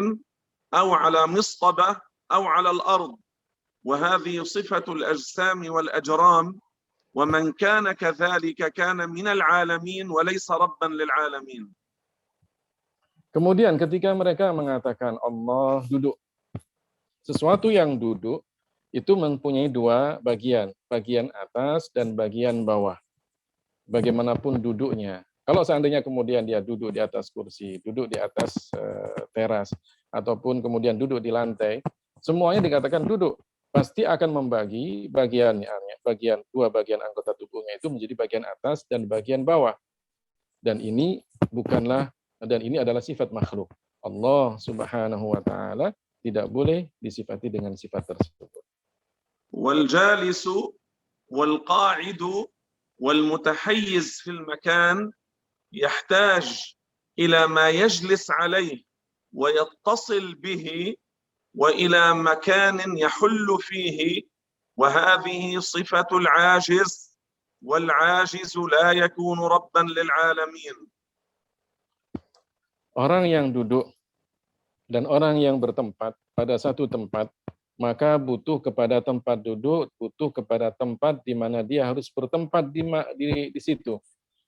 أو على مصطبة أو على الأرض، وهذه صفة الأجسام والأجرام، ومن كان كذلك كان من العالمين وليس ربا للعالمين. Kemudian ketika mereka mengatakan Allah duduk, sesuatu yang duduk itu mempunyai dua bagian, bagian atas dan bagian bawah. Bagaimanapun duduknya. Kalau seandainya kemudian dia duduk di atas kursi, duduk di atas teras, ataupun kemudian duduk di lantai, semuanya dikatakan duduk. Pasti akan membagi dua bagian anggota tubuhnya itu menjadi bagian atas dan bagian bawah. Dan ini adalah sifat makhluk. Allah Subhanahu wa taala tidak boleh disifati dengan sifat tersebut. والجالس والقاعد والمتحيز في المكان يحتاج إلى ما يجلس عليه ويتصل به وإلى مكان يحل فيه، وهذه صفة العاجز، والعاجز لا يكون ربا للعالمين. Orang yang duduk dan orang yang bertempat pada satu tempat, maka butuh kepada tempat duduk, butuh kepada tempat di mana dia harus bertempat di situ.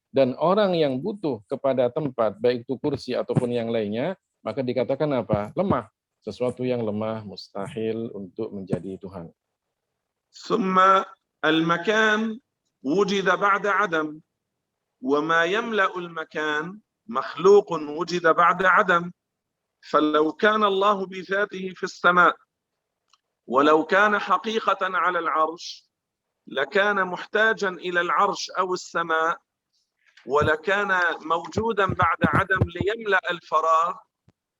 Dan orang yang butuh kepada tempat, baik itu kursi ataupun yang lainnya, maka dikatakan apa? Lemah. Sesuatu yang lemah, mustahil untuk menjadi Tuhan. ثم المكان وجد بعد عدم، وما يملأ المكان مخلوق وجد بعد عدم. فلو كان الله بذاته في السماء ولو كان حقيقة على العرش لكان محتاجا إلى العرش أو السماء، ولكان موجودا بعد عدم ليملأ الفراغ،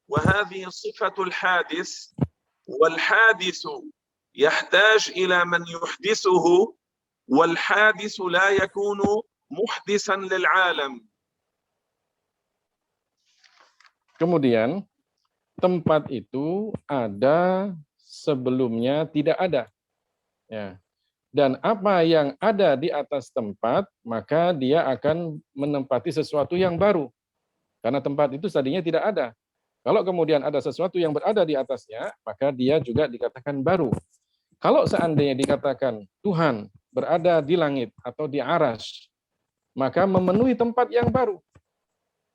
وهذه صفة الحادث، والحادث يحتاج إلى من يحدثه، والحادث لا يكون محدثا للعالم. Kemudian tempat itu ada sebelumnya tidak ada. Ya. Dan apa yang ada di atas tempat, maka dia akan menempati sesuatu yang baru. Karena tempat itu tadinya tidak ada. Kalau kemudian ada sesuatu yang berada di atasnya, maka dia juga dikatakan baru. Kalau seandainya dikatakan Tuhan berada di langit atau di arsy, maka memenuhi tempat yang baru.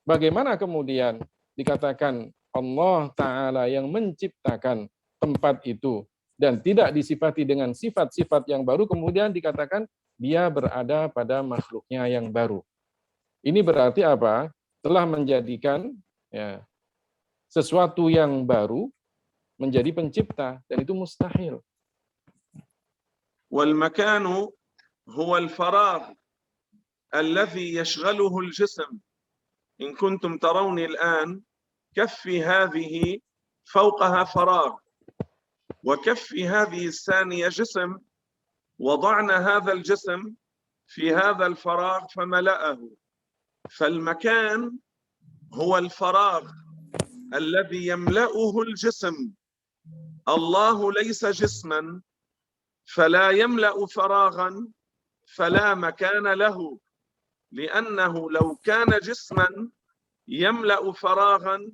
Bagaimana kemudian dikatakan Allah Ta'ala yang menciptakan tempat itu dan tidak disifati dengan sifat-sifat yang baru, kemudian dikatakan dia berada pada makhluknya yang baru. Ini berarti apa? Telah menjadikan ya, sesuatu yang baru menjadi pencipta, dan itu mustahil. والمكان هو الفراغ الذي يشغله الجسم. إن كنتم تروني الآن كفي هذه فوقها فراغ، وكفي هذه الثانية جسم، وضعنا هذا الجسم في هذا الفراغ فملأه. فالمكان هو الفراغ الذي يملأه الجسم. الله ليس جسما فلا يملأ فراغا فلا مكان له، لأنه لو كان جسما يملأ فراغا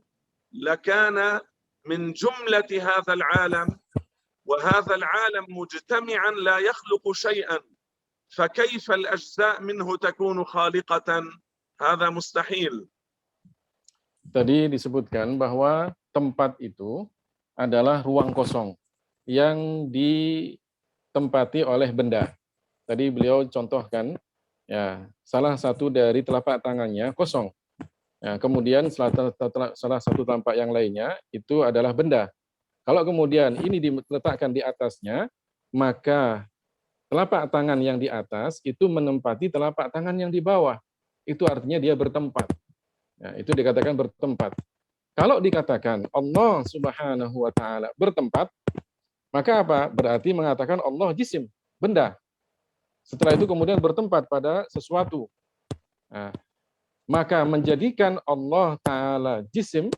لكان من جملة هذا العالم، وهذا العالم مجتمعا لا يخلق شيئا، فكيف الأجزاء منه تكون خالقة؟ هذا مستحيل. Tadi disebutkan bahwa tempat itu adalah ruang kosong yang ditempati oleh benda. Tadi beliau contohkan ya, salah satu dari telapak tangannya kosong. Ya, kemudian salah satu telapak yang lainnya itu adalah benda. Kalau kemudian ini diletakkan di atasnya, maka telapak tangan yang di atas itu menempati telapak tangan yang di bawah. Itu artinya dia bertempat. Ya, itu dikatakan bertempat. Kalau dikatakan Allah Subhanahu wa taala bertempat, maka apa? Berarti mengatakan Allah jisim, benda. Setelah itu kemudian bertempat pada sesuatu. Nah, maka menjadikan Allah taala jisim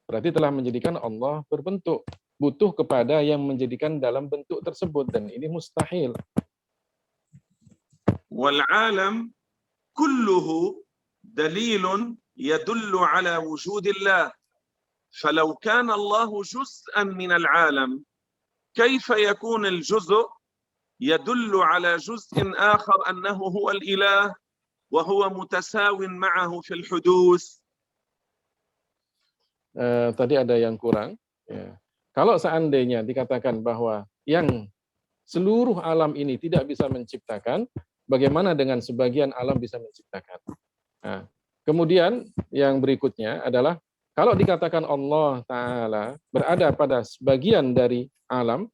berarti telah menjadikan Allah berbentuk, butuh kepada yang menjadikan dalam bentuk tersebut, dan ini mustahil. والعالم كله دليل يدل على وجود الله، فلو كان الله جزءا من العالم كيف يكون الجزء يدل على جزء آخر أنه هو الإله وهو متساو معه في الحدوث؟ Tadi ada yang kurang. Ya. Kalau seandainya dikatakan bahwa yang seluruh alam ini tidak bisa menciptakan, bagaimana dengan sebagian alam bisa menciptakan? Nah, kemudian yang berikutnya adalah kalau dikatakan Allah Ta'ala berada pada sebagian dari alam,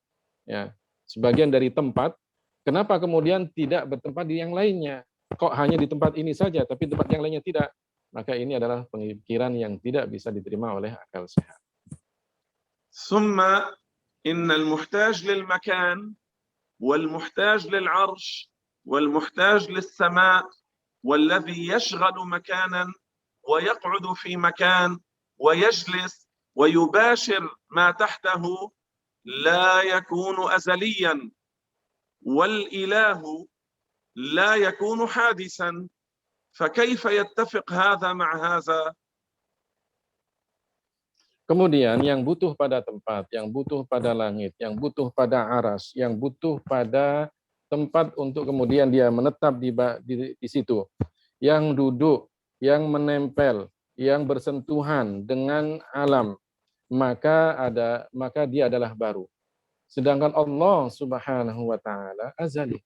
ya, sebagian dari tempat, kenapa kemudian tidak bertempat di yang lainnya? Kok hanya di tempat ini saja, tapi tempat yang lainnya tidak? Maka ini adalah pemikiran yang tidak bisa diterima oleh akal sehat. ثم إن المحتاج للمكان والمحتاج للعرش والمحتاج للسماء والذي يشغل مكانا ويقعد في مكان ويجلس ويباشر ما تحته لا يكون أزليا، والإله لا يكون حادثا، فكيف يتفق هذا مع هذا؟ Kemudian yang butuh pada tempat, yang butuh pada langit, yang butuh pada aras, yang butuh pada tempat untuk kemudian dia menetap di situ, yang duduk, yang menempel, yang bersentuhan dengan alam, maka dia adalah baru. Sedangkan Allah Subhanahu wa taala azali.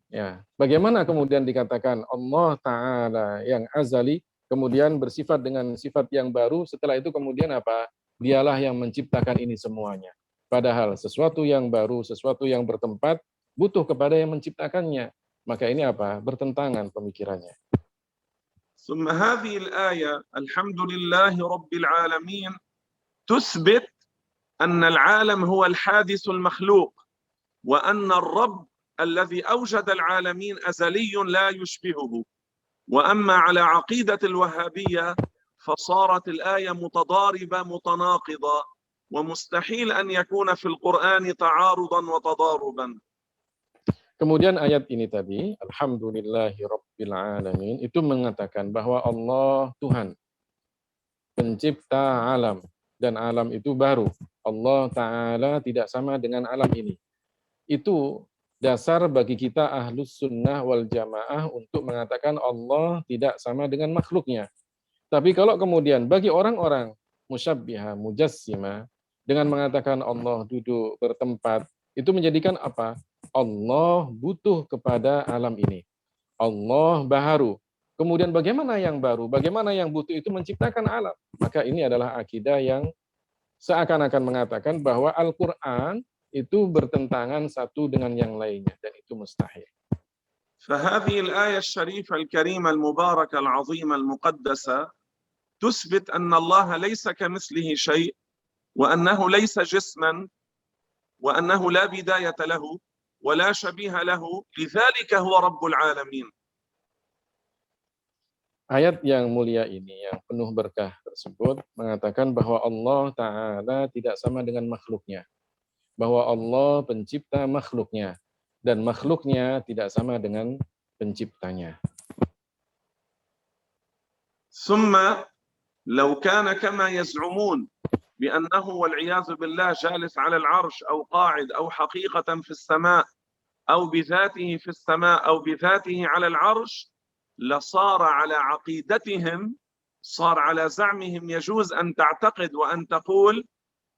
Ya, bagaimana kemudian dikatakan Allah Ta'ala yang azali, kemudian bersifat dengan sifat yang baru, setelah itu kemudian apa? Dialah yang menciptakan ini semuanya. Padahal sesuatu yang baru, sesuatu yang bertempat, butuh kepada yang menciptakannya. Maka ini apa? Bertentangan pemikirannya. ثم هذه الآية الحمد لله رب العالمين تثبت أن العالم هو الحادث المخلوق، وأن الرب الذي أوجد العالمين أزلي لا يشبهه. وأما على عقيدة الوهابية فصارت الآية متضاربة متناقضة، ومستحيل أن يكون في القرآن تعارضا وتضاربا. Kemudian ayat ini tadi, Alhamdulillahi Rabbil Alamin, itu mengatakan bahwa Allah Tuhan, pencipta alam, dan alam itu baru. Allah Ta'ala tidak sama dengan alam ini. Itu dasar bagi kita ahlus sunnah wal jamaah untuk mengatakan Allah tidak sama dengan makhluknya. Tapi kalau kemudian bagi orang-orang musyabbiha, mujassima, dengan mengatakan Allah duduk bertempat, itu menjadikan apa? Allah butuh kepada alam ini. Allah baharu. Kemudian bagaimana yang baru? Bagaimana yang butuh itu menciptakan alam? Maka ini adalah akidah yang seakan-akan mengatakan bahwa Al-Quran itu bertentangan satu dengan yang lainnya. Dan itu mustahil. فهذه الآية الشريفة الكريمة المباركة العظيمة المقدسة تثبت أن الله ليس كمثله شيء وأنه ليس جسما وأنه لا بداية له ولا شبيه له لذلك هو رب العالمين. Ayat yang mulia ini, yang penuh berkah tersebut, mengatakan bahwa Allah Ta'ala tidak sama dengan makhluknya. Bahwa Allah pencipta makhluknya. Dan makhluknya tidak sama dengan penciptanya. ثم لو كان كما يزعمون بأنه والعياذ بالله جالس على العرش أو قاعد أو حقيقة في السماء أو بذاته في السماء أو بذاته على العرش لصار على عقيدتهم، صار على زعمهم يجوز أن تعتقد وأن تقول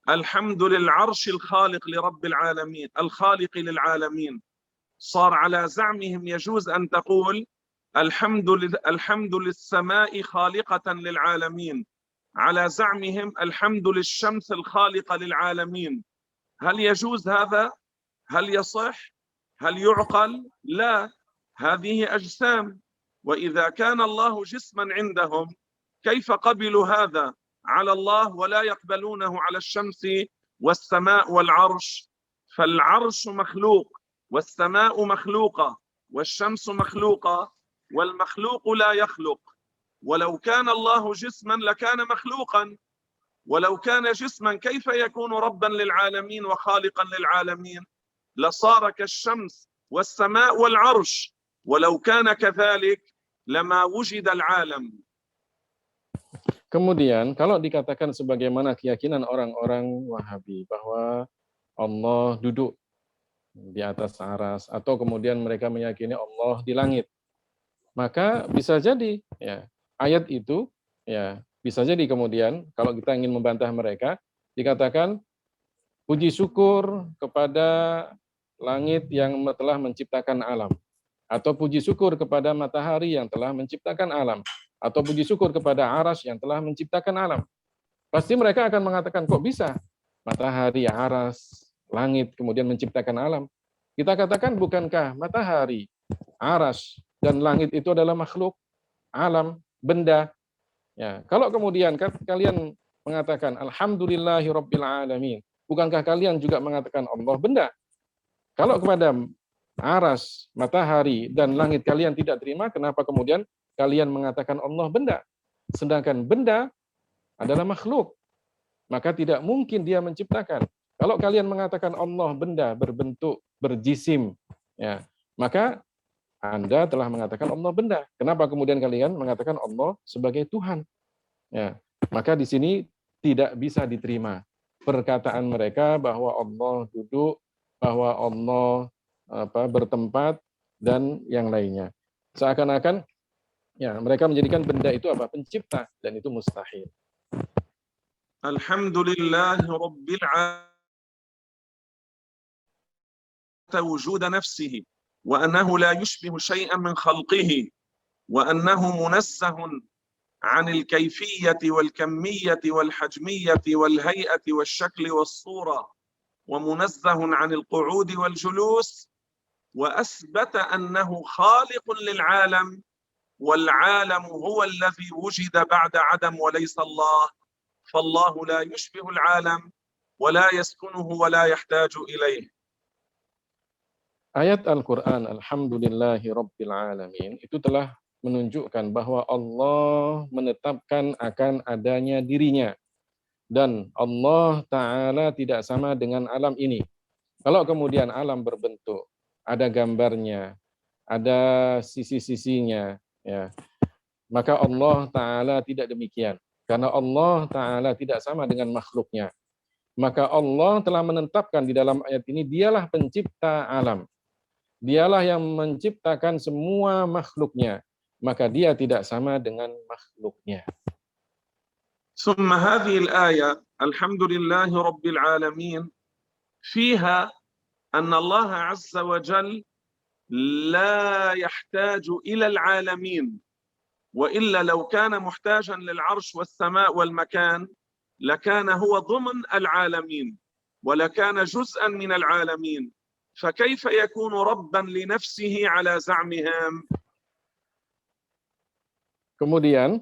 الحمد للعرش الخالق لرب العالمين الخالق للعالمين. صار على زعمهم يجوز أن تقول الحمد للسماء خالقة للعالمين. على زعمهم الحمد للشمس الخالقة للعالمين. هل يجوز هذا؟ هل يصح؟ هل يعقل؟ لا، هذه أجسام، وإذا كان الله جسما عندهم كيف قبلوا هذا على الله ولا يقبلونه على الشمس والسماء والعرش؟ فالعرش مخلوق والسماء مخلوقة والشمس مخلوقة والمخلوق لا يخلق. ولو كان الله جسما لكان مخلوقا، ولو كان جسما كيف يكون ربا للعالمين وخالقا للعالمين؟ لصار كالشمس والسماء والعرش، ولو كان كذلك لما وجد العالم. Kemudian kalau dikatakan sebagaimana keyakinan orang-orang Wahabi bahwa Allah duduk di atas aras, atau kemudian mereka meyakini Allah di langit, maka bisa jadi ya ayat itu ya bisa jadi kemudian kalau kita ingin membantah mereka dikatakan puji syukur kepada langit yang telah menciptakan alam, atau puji syukur kepada matahari yang telah menciptakan alam, atau puji syukur kepada aras yang telah menciptakan alam. Pasti mereka akan mengatakan, kok bisa matahari, aras, langit kemudian menciptakan alam? Kita katakan, bukankah matahari, aras, dan langit itu adalah makhluk, alam, benda? Ya, kalau kemudian kalian mengatakan alhamdulillahirabbil alamin, bukankah kalian juga mengatakan Allah benda? Kalau kepada aras, matahari, dan langit kalian tidak terima, kenapa kemudian kalian mengatakan Allah benda? Sedangkan benda adalah makhluk, maka tidak mungkin dia menciptakan. Kalau kalian mengatakan Allah benda, berbentuk, berjisim, ya, maka Anda telah mengatakan Allah benda. Kenapa kemudian kalian mengatakan Allah sebagai Tuhan? Ya, maka di sini tidak bisa diterima perkataan mereka bahwa Allah duduk, bahwa Allah bertempat, dan yang lainnya. Seakan-akan ya mereka menjadikan benda itu pencipta, dan itu mustahil. Alhamdulillah Rabbil Alamin وجود نفسه وأنه لا يشبه شيئا من خلقه وأنه منزه عن الكيفية والكمية والحجمية والهيئة والشكل والصورة ومنزه عن القعود والجلوس، وأثبت أنه خالق للعالم والعالم هو الذي وجد بعد عدم وليس الله، فالله لا يشبه العالم ولا يسكنه ولا يحتاج إليه. Ayat Al-Quran, Alhamdulillahi Rabbil Alamin, itu telah menunjukkan bahwa Allah menetapkan akan adanya dirinya. Dan Allah Ta'ala tidak sama dengan alam ini. Kalau kemudian alam berbentuk, ada gambarnya, ada sisi-sisinya, ya, maka Allah Ta'ala tidak demikian. Karena Allah Ta'ala tidak sama dengan makhluknya. Maka Allah telah menetapkan di dalam ayat ini, dialah pencipta alam. Dialah yang menciptakan semua makhluknya, maka dia tidak sama dengan makhluknya. ثم هذه الآية الحمد لله رب العالمين فيها أن الله عز وجل لا يحتاج إلى العالمين، وإلا لو كان محتاجا للعرش والسماء والمكان لكان هو ضمن العالمين ولكان جزءا من العالمين، فكيف يكون ربا لنفسه على زعمهم؟ Kemudian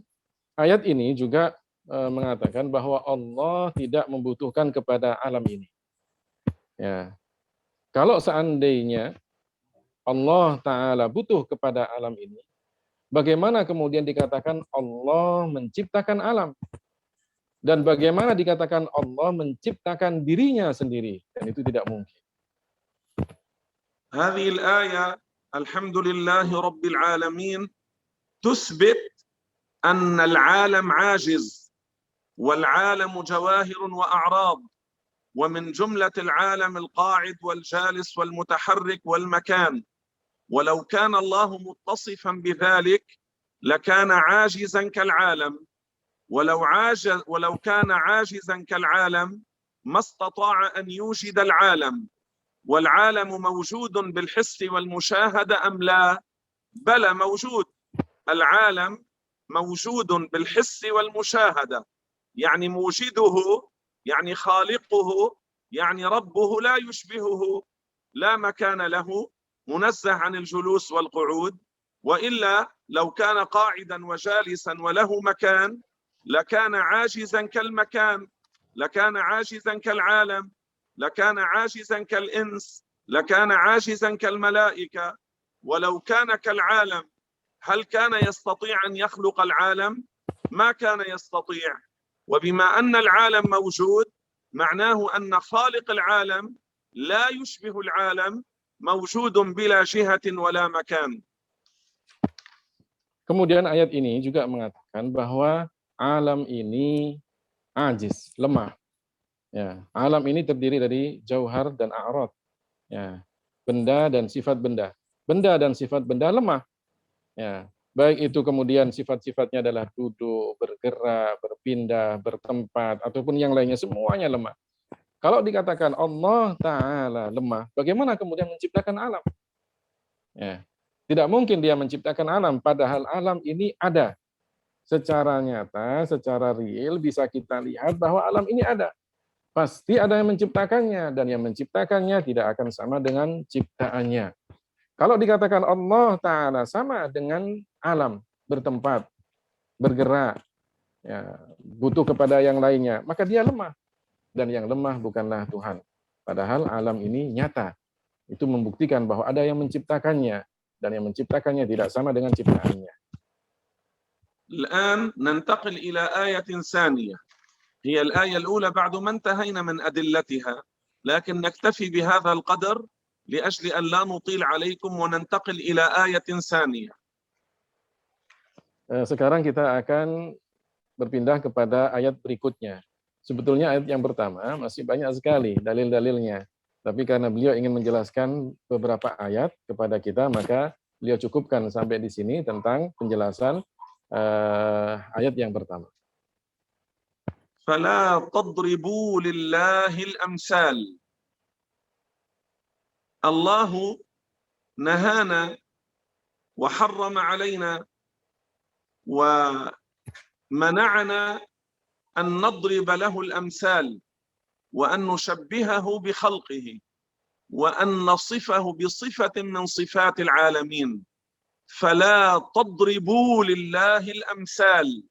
ayat ini juga mengatakan bahwa Allah tidak membutuhkan kepada alam ini. Ya. Kalau seandainya Allah Ta'ala butuh kepada alam ini, bagaimana kemudian dikatakan Allah menciptakan alam? Dan bagaimana dikatakan Allah menciptakan dirinya sendiri? Dan itu tidak mungkin. هذه الآية الحمد لله رب العالمين تثبت أن العالم عاجز، والعالم جواهر وأعراض، ومن جملة العالم القاعد والجالس والمتحرك والمكان، ولو كان الله متصفا بذلك لكان عاجزا كالعالم، ولو كان عاجزا كالعالم ما استطاع أن يوجد العالم. والعالم موجود بالحس والمشاهدة أم لا؟ بلى موجود، العالم موجود بالحس والمشاهدة، يعني موجده يعني خالقه يعني ربه لا يشبهه، لا مكان له، منزه عن الجلوس والقعود، وإلا لو كان قاعدا وجالسا وله مكان لكان عاجزا كالمكان، لكان عاجزا كالعالم، لكان عاجزا كالإنس، لكان عاجزا كالملائكة. ولو كان كالعالم هل كان يستطيع أن يخلق العالم؟ ما كان يستطيع. وبما أن العالم موجود معناه أن خالق العالم لا يشبه العالم، موجود بلا جهة ولا مكان. Kemudian ayat ini juga mengatakan bahwa alam ini ajiz, lemah. Ya, alam ini terdiri dari jauhar dan a'rad. Ya, benda dan sifat benda. Benda dan sifat benda lemah. Ya, baik itu kemudian sifat-sifatnya adalah duduk, bergerak, berpindah, bertempat, ataupun yang lainnya, semuanya lemah. Kalau dikatakan Allah Ta'ala lemah, bagaimana kemudian menciptakan alam? Ya, tidak mungkin dia menciptakan alam, padahal alam ini ada. Secara nyata, secara real, bisa kita lihat bahwa alam ini ada. Pasti ada yang menciptakannya, dan yang menciptakannya tidak akan sama dengan ciptaannya. Kalau dikatakan Allah Ta'ala sama dengan alam, bertempat, bergerak, ya, butuh kepada yang lainnya, maka dia lemah. Dan yang lemah bukanlah Tuhan. Padahal alam ini nyata. Itu membuktikan bahwa ada yang menciptakannya, dan yang menciptakannya tidak sama dengan ciptaannya. الآن ننتقل إلى آية ثانية، هي الآية الأولى بعد ما انتهينا من أدلتها، لكن نكتفي بهذا القدر لأجل أن لا نطيل عليكم وننتقل إلى آية ثانية. Sekarang kita akan berpindah kepada ayat berikutnya. Sebetulnya ayat yang pertama masih banyak sekali dalil-dalilnya. Tapi karena beliau ingin menjelaskan beberapa ayat kepada kita, maka beliau cukupkan sampai di sini tentang penjelasan ayat yang pertama. فلا تضربوا لله الأمثال. الله نهانا وحرم علينا ومنعنا أن نضرب له الأمثال وأن نشبهه بخلقه وأن نصفه بصفة من صفات العالمين. فلا تضربوا لله الأمثال.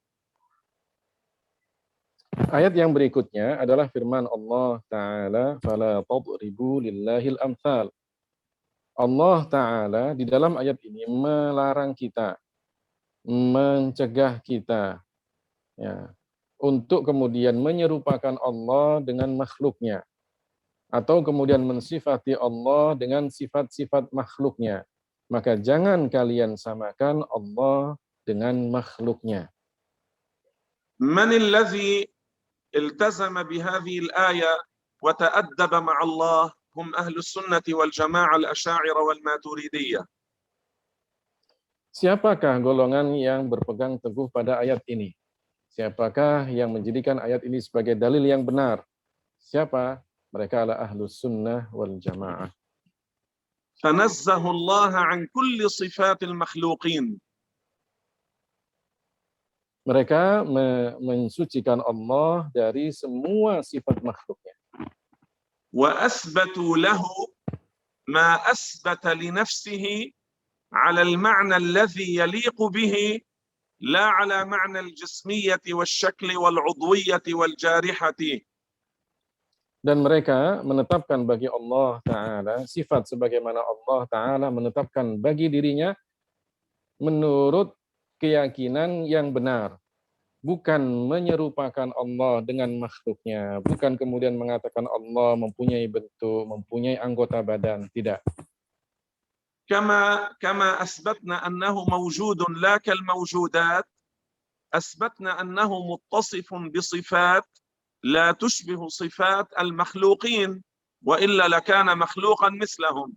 Ayat yang berikutnya adalah firman Allah Ta'ala, فَلَا تَضْرِبُوا لِلَّهِ الْأَمْثَالِ. Allah Ta'ala di dalam ayat ini melarang kita, mencegah kita, ya, untuk kemudian menyerupakan Allah dengan makhluknya, atau kemudian mensifati Allah dengan sifat-sifat makhluknya. Maka jangan kalian samakan Allah dengan makhluknya. من الذي التزم بهذه الآية وتأدب مع الله هم أهل السنة والجماعة الأشاعرة والماتريدية. Siapakah golongan yang berpegang teguh pada ayat ini? Siapakah yang menjadikan ayat ini sebagai dalil yang benar? Siapa? Mereka adalah ahlus sunnah wal jamaah. فنزه الله عن كل صفات المخلوقين. Mereka mensucikan Allah dari semua sifat makhluknya. وأثبتوا له ما أثبت لنفسه على المعنى الذي يليق به لا على معنى الجسمية والشكل والعضوية والجارحة. Dan mereka menetapkan bagi Allah Ta'ala sifat sebagaimana Allah Ta'ala menetapkan bagi dirinya menurut keyakinan yang benar. Bukan menyerupakan Allah dengan makhluknya. Bukan kemudian mengatakan Allah mempunyai bentuk, mempunyai anggota badan. Tidak. كما أثبتنا أنه موجود لا كالموجودات، أثبتنا أنه متصف بصفات لا تشبه صفات المخلوقين وإلا لكان مخلوقا مثلهم.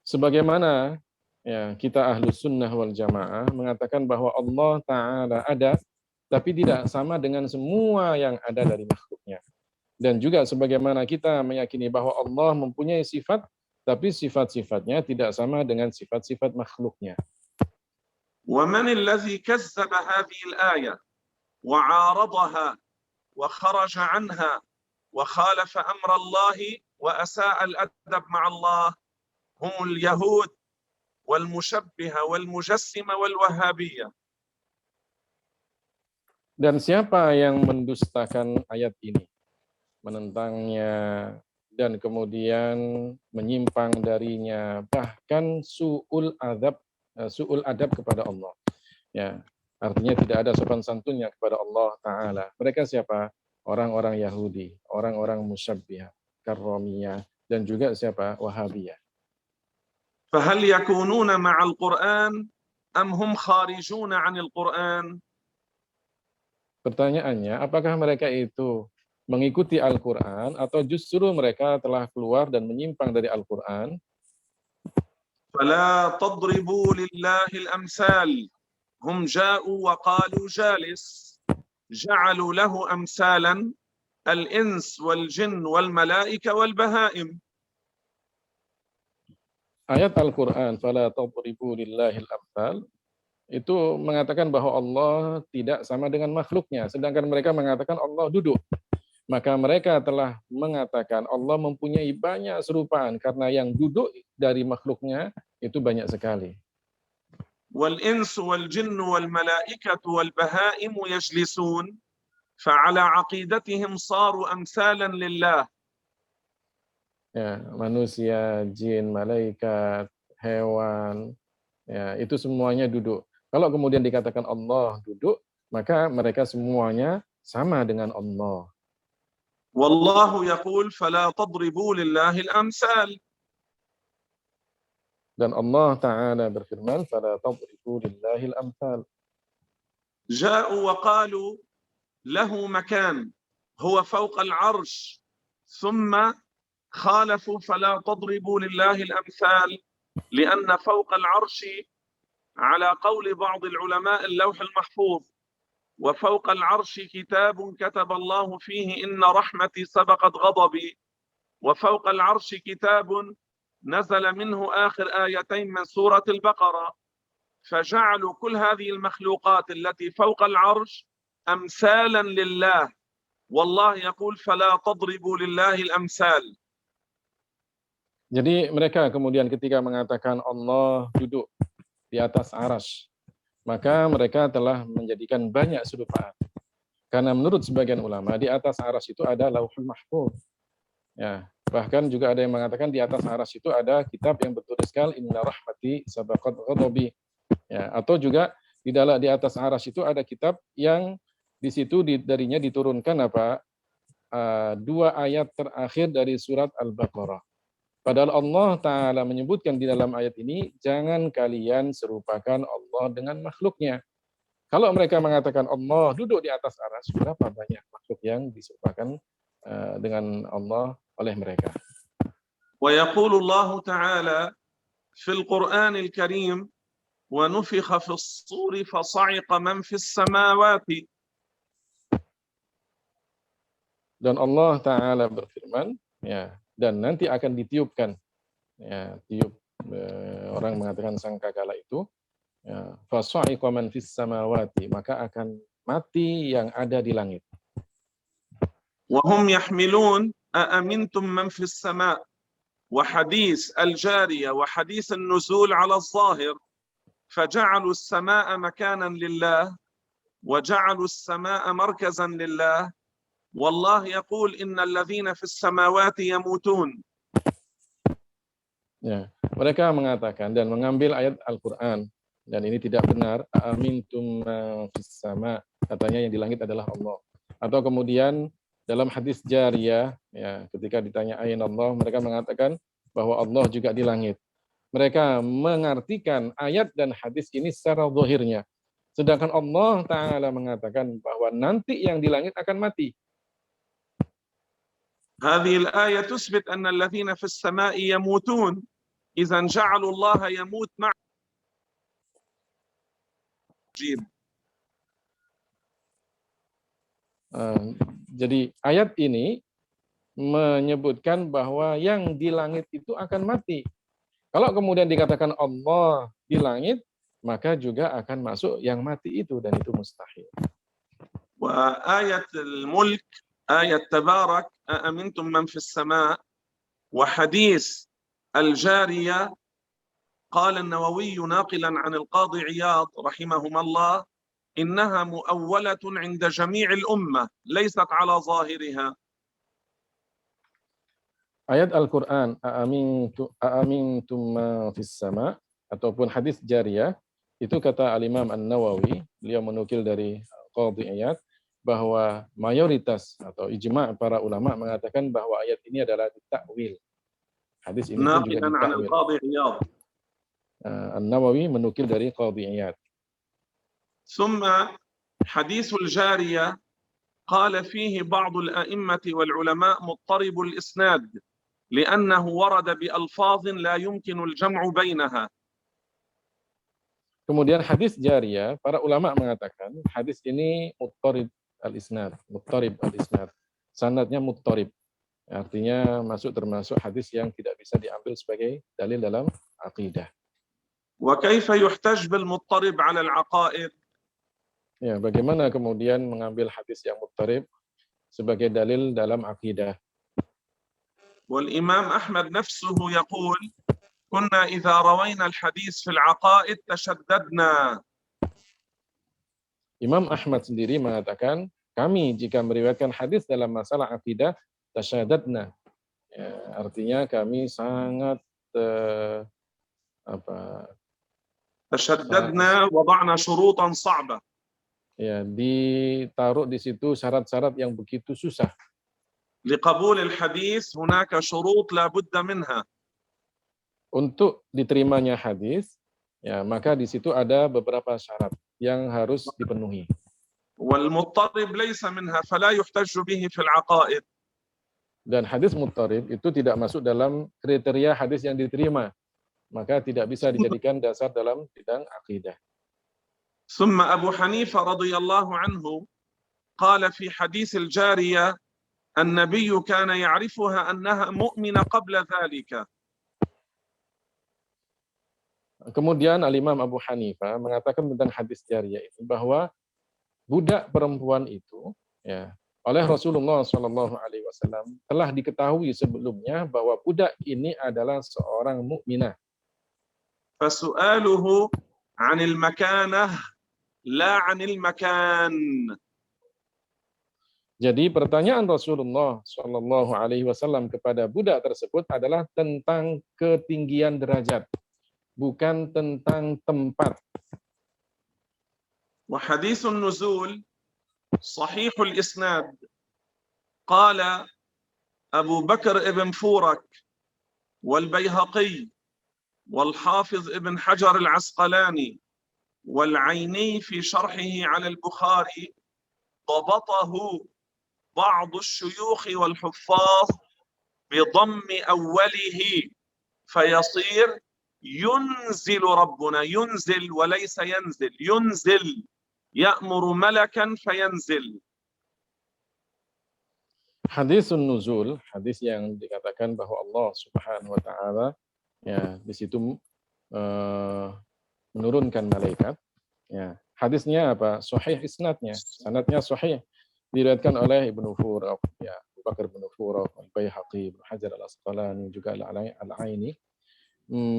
Sebagaimana ya, kita ahlus sunnah wal jamaah mengatakan bahwa Allah Ta'ala ada, tapi tidak sama dengan semua yang ada dari makhluknya. Dan juga sebagaimana kita meyakini bahwa Allah mempunyai sifat, tapi sifat-sifatnya tidak sama dengan sifat-sifat makhluknya. ومن الذي كذب هذه الآية وعارضها وخرج عنها وخالف أمر الله وأساء الأدب مع الله هم اليهود والمشبهة والمجسمة والوهابية. Dan siapa yang mendustakan ayat ini, menentangnya, dan kemudian menyimpang darinya, bahkan su'ul adab kepada Allah. Ya, artinya tidak ada sopan santunnya kepada Allah Ta'ala. Mereka siapa? Orang-orang Yahudi, orang-orang musyabbihah, karramiyah, dan juga siapa? Wahabiyah. فهل يكونون مع القرآن أم هم خارجون عن القرآن؟ Pertanyaannya, apakah mereka itu mengikuti Al-Quran atau justru mereka telah keluar dan menyimpang dari Al-Quran? فلا تضربوا لله الأمثال هم جاءوا وقالوا جالس جعلوا له أمثالا الإنس والجن والملائكة والبهائم. Ayat Al-Quran, فَلَا تَضْرِبُوا لِلَّهِ الْأَمْثَالِ, itu mengatakan bahwa Allah tidak sama dengan makhluknya, sedangkan mereka mengatakan Allah duduk. Maka mereka telah mengatakan Allah mempunyai banyak serupaan, karena yang duduk dari makhluknya itu banyak sekali. والإنس والجن والملائكة والبهائم يجلسون فعلى عقيدتهم صاروا أمثالا لله. Ya, manusia, jin, malaikat, hewan, ya, itu semuanya duduk. Kalau kemudian dikatakan Allah duduk, maka mereka semuanya sama dengan Allah. والله يقول فلا تضربوا لله الأمثال. Dan Allah Ta'ala berfirman, فَلَا تَضْرِبُوا لِلَّهِ الْأَمْثَالِ. جاءوا وقالوا له مكان هو فوق العرش ثم خالفوا فلا تضربوا لله الأمثال لأن فوق العرش على قول بعض العلماء اللوح المحفوظ وفوق العرش كتاب كتب الله فيه إن رحمتي سبقت غضبي وفوق العرش كتاب نزل منه آخر آيتين من سورة البقرة فجعلوا كل هذه المخلوقات التي فوق العرش أمثالا لله والله يقول فلا تضربوا لله الأمثال. Jadi mereka kemudian ketika mengatakan Allah duduk di atas arsy, maka mereka telah menjadikan banyak serupaan. Karena menurut sebagian ulama di atas arsy itu ada lauhul mahfuz. Ya, bahkan juga ada yang mengatakan di atas arsy itu ada kitab yang bertuliskan inna rahmati sabaqat ghadabi. Ya, atau juga di atas arsy itu ada kitab yang di situ darinya diturunkan apa? 2 ayat terakhir dari surat Al-Baqarah. Padahal Allah Ta'ala menyebutkan di dalam ayat ini, jangan kalian serupakan Allah dengan makhluknya. Kalau mereka mengatakan Allah duduk di atas arsy, berapa banyak makhluk yang diserupakan dengan Allah oleh mereka. ويقول الله تعالى في القرآن الكريم ونفخ في الصور فصعق من في السماوات Dan Allah Ta'ala berfirman, ya, dan nanti akan ditiupkan, ya, tiup, orang mengatakan sangkakala itu, ya, fasa'iqa man fis samawati, maka akan mati yang ada di langit. وهم يحملون أأمنتم من في السماء وحديث الجارية وحديث النزول على الظاهر فجعلوا السماء مكانا لله وجعلوا السماء مركزا لله والله يقول إن الذين في السماوات يموتون. Ya, mereka mengatakan dan mengambil ayat Al-Quran, dan ini tidak benar. Amintum fis sama, katanya yang di langit adalah Allah. Atau kemudian dalam hadis jariyah, ya, ketika ditanya aina Allah, mereka mengatakan bahwa Allah juga di langit. Mereka mengartikan ayat dan hadis ini secara zahirnya. Sedangkan Allah Ta'ala mengatakan bahwa nanti yang di langit akan mati. هذه الآية تثبت أن الذين في السماء يموتون إذا جعلوا الله يموت مع Jadi ayat ini menyebutkan bahwa yang di langit itu akan mati. Kalau kemudian dikatakan Allah di langit, maka juga akan masuk yang mati itu, dan itu mustahil. وآية الملك آية تبارك أأمنتم من في السماء وحديث الجارية قال النووي ناقلا عن القاضي عياض رحمهما الله إنها مؤولة عند جميع الأمة ليست على ظاهرها. Ayat Al-Quran, a'amintum ma fis sama, ataupun hadis jariyah, itu kata Al-Imam An-Nawawi, beliau menukil dari Qadhi Iyad, bahwa mayoritas atau ijma' para ulama mengatakan bahwa ayat ini adalah ditakwil. Hadis ini pun juga ditakwil. An-Nawawi menukil dari Qadhi Iyad. ثم حديث الجارية قال فيه بعض الأئمة والعلماء مضطرب الإسناد لأنه ورد بألفاظ لا يمكن الجمع بينها. Kemudian hadis jariyah, para ulama mengatakan hadis ini muttarib al-isnad, sanadnya muttarib. Artinya termasuk hadis yang tidak bisa diambil sebagai dalil dalam akidah. وكيف يحتج بالمضطرب على العقائد؟ Ya, bagaimana kemudian mengambil hadis yang muttarib sebagai dalil dalam akidah? والإمام أحمد نفسه يقول كنا إذا روينا الحديث في العقائد تشددنا. Imam Ahmad sendiri mengatakan, kami jika meriwayatkan hadis dalam masalah akidah, tasyaddadna. Ya, artinya kami sangat تشددنا وضعنا شروطا صعبة. Ya, ditaruh di situ syarat-syarat yang begitu susah. لقبول الحديث هناك شروط لا بد منها. Untuk diterimanya hadis, ya, maka di situ ada beberapa syarat yang harus dipenuhi. والمضطرب ليس منها فلا يحتج به في العقائد. Dan hadis muttarib itu tidak masuk dalam kriteria hadis yang diterima, maka tidak bisa dijadikan dasar dalam bidang akidah. ثم أبو حنيفة رضي الله عنه قال في حديث الجارية النبي كان يعرفها أنها مؤمنة قبل ذلك. Kemudian Al-Imam Abu Hanifah mengatakan tentang hadis jariyah ini bahwa budak perempuan itu, ya, oleh Rasulullah SAW telah diketahui sebelumnya bahwa budak ini adalah seorang mukminah. فسؤاله عن المكانة لا عن المكان. Jadi pertanyaan Rasulullah SAW kepada budak tersebut adalah tentang ketinggian derajat, bukan tentang tempat. وحديث النزول صحيح الإسناد قال أبو بكر ابن فورك والبيهقي والحافظ ابن حجر العسقلاني والعيني في شرحه على البخاري ضبطه بعض الشيوخ والحفاظ بضم أوله فيصير ينزل ربنا، ينزل وليس ينزل، ينزل يأمر ملكا فينزل. Hadisun nuzul, hadis yang dikatakan bahwa Allah Subhanahu wa taala ya di situ menurunkan malaikat. Ya, hadisnya apa? Sahih isnadnya, sanadnya sahih. Diriwayatkan oleh Ibnu Furaq, ya, Abu Bakar Ibnu Furaq, Al-Baihaqi, Ibnu Hajar Al-Asqalani, juga Al-Aini.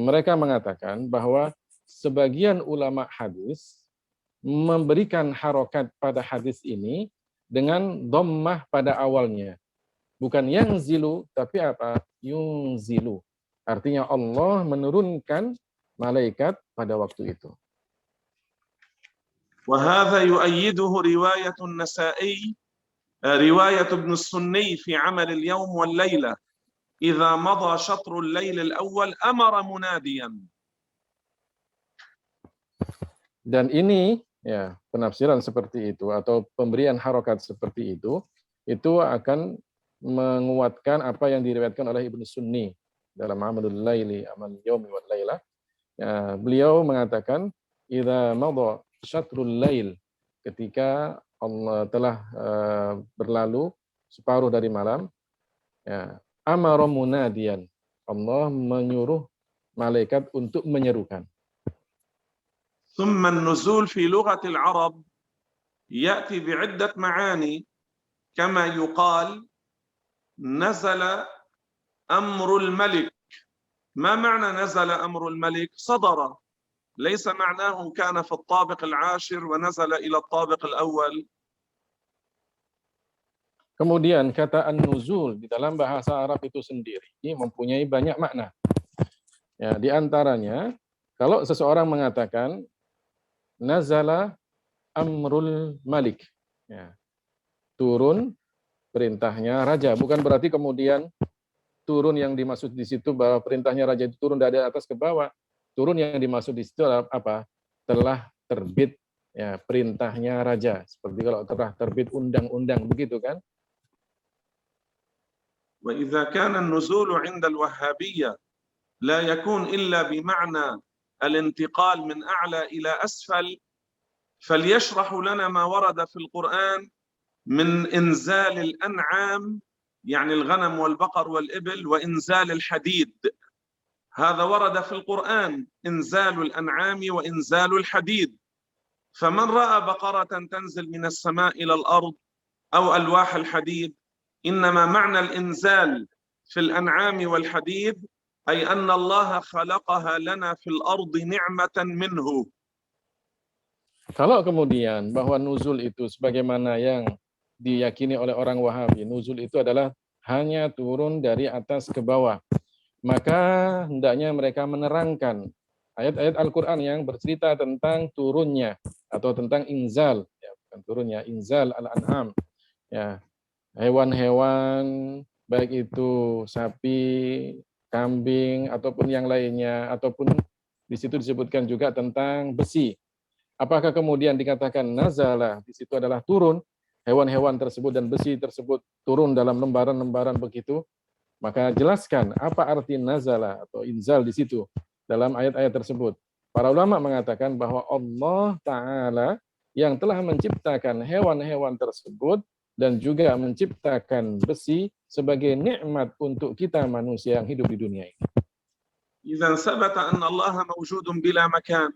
Mereka mengatakan bahwa sebagian ulama hadis memberikan harokat pada hadis ini dengan dhammah pada awalnya. Bukan yang zilu, tapi apa? Yunzilu. Artinya Allah menurunkan malaikat pada waktu itu. وهذا يؤيده رواية النسائي رواية ابن السني في عمل اليوم والليلة إذا مضى شطر الليل الأول أمر مناديا. Dan ini ya penafsiran seperti itu atau pemberian harokat seperti itu akan menguatkan apa yang diriwayatkan oleh Ibnu Sunni dalam Amalul Laili, Amal Yaumi wal Laila. Ya, beliau mengatakan idza madha syatrul lail, ketika Allah telah berlalu separuh dari malam, ya, amara munadiyan, Allah menyuruh malaikat untuk menyerukan. ثم النزول في لغة العرب يأتي بعدة معاني كما يقال نزل أمر الملك. ما معنى نزل أمر الملك؟ صدر، ليس معناه كان في الطابق العاشر ونزل إلى الطابق الأول. Kemudian kata an-nuzul di dalam bahasa Arab itu sendiri mempunyai banyak makna. Ya, di antaranya kalau seseorang mengatakan nazala amrul malik, ya, turun perintahnya raja, bukan berarti kemudian turun yang dimaksud di situ bahwa perintahnya raja itu turun dari atas ke bawah. Turun yang dimaksud di situ adalah apa? Telah terbit ya perintahnya raja. Seperti kalau telah terbit undang-undang begitu kan? وإذا كان النزول عند الوهابية لا يكون إلا بمعنى الانتقال من أعلى إلى أسفل، فليشرح لنا ما ورد في القرآن من إنزال الأنعام يعني الغنم والبقر والإبل وإنزال الحديد. هذا ورد في القرآن إنزال الأنعام وإنزال الحديد. فمن رأى بقرة تنزل من السماء إلى الأرض أو ألواح الحديد إنما معنى الإنزال في الأنعام والحديد أي أن الله خلقها لنا في الأرض نعمة منه. Kalau kemudian bahwa nuzul itu sebagaimana yang diyakini oleh orang Wahabi, nuzul itu adalah hanya turun dari atas ke bawah, maka hendaknya mereka menerangkan ayat-ayat Al-Quran yang bercerita tentang turunnya atau tentang inzal, ya, bukan turunnya, inzal al-an'am, ya, hewan-hewan baik itu sapi, kambing ataupun yang lainnya, ataupun di situ disebutkan juga tentang besi. Apakah kemudian dikatakan nazala di situ adalah turun, hewan-hewan tersebut dan besi tersebut turun dalam lembaran-lembaran begitu? Maka jelaskan apa arti nazala atau inzal di situ dalam ayat-ayat tersebut. Para ulama mengatakan bahwa Allah Ta'ala yang telah menciptakan hewan-hewan tersebut dan juga menciptakan besi sebagai nikmat untuk kita manusia yang hidup di dunia ini. إذا ثبت أن الله موجود بلا مكان،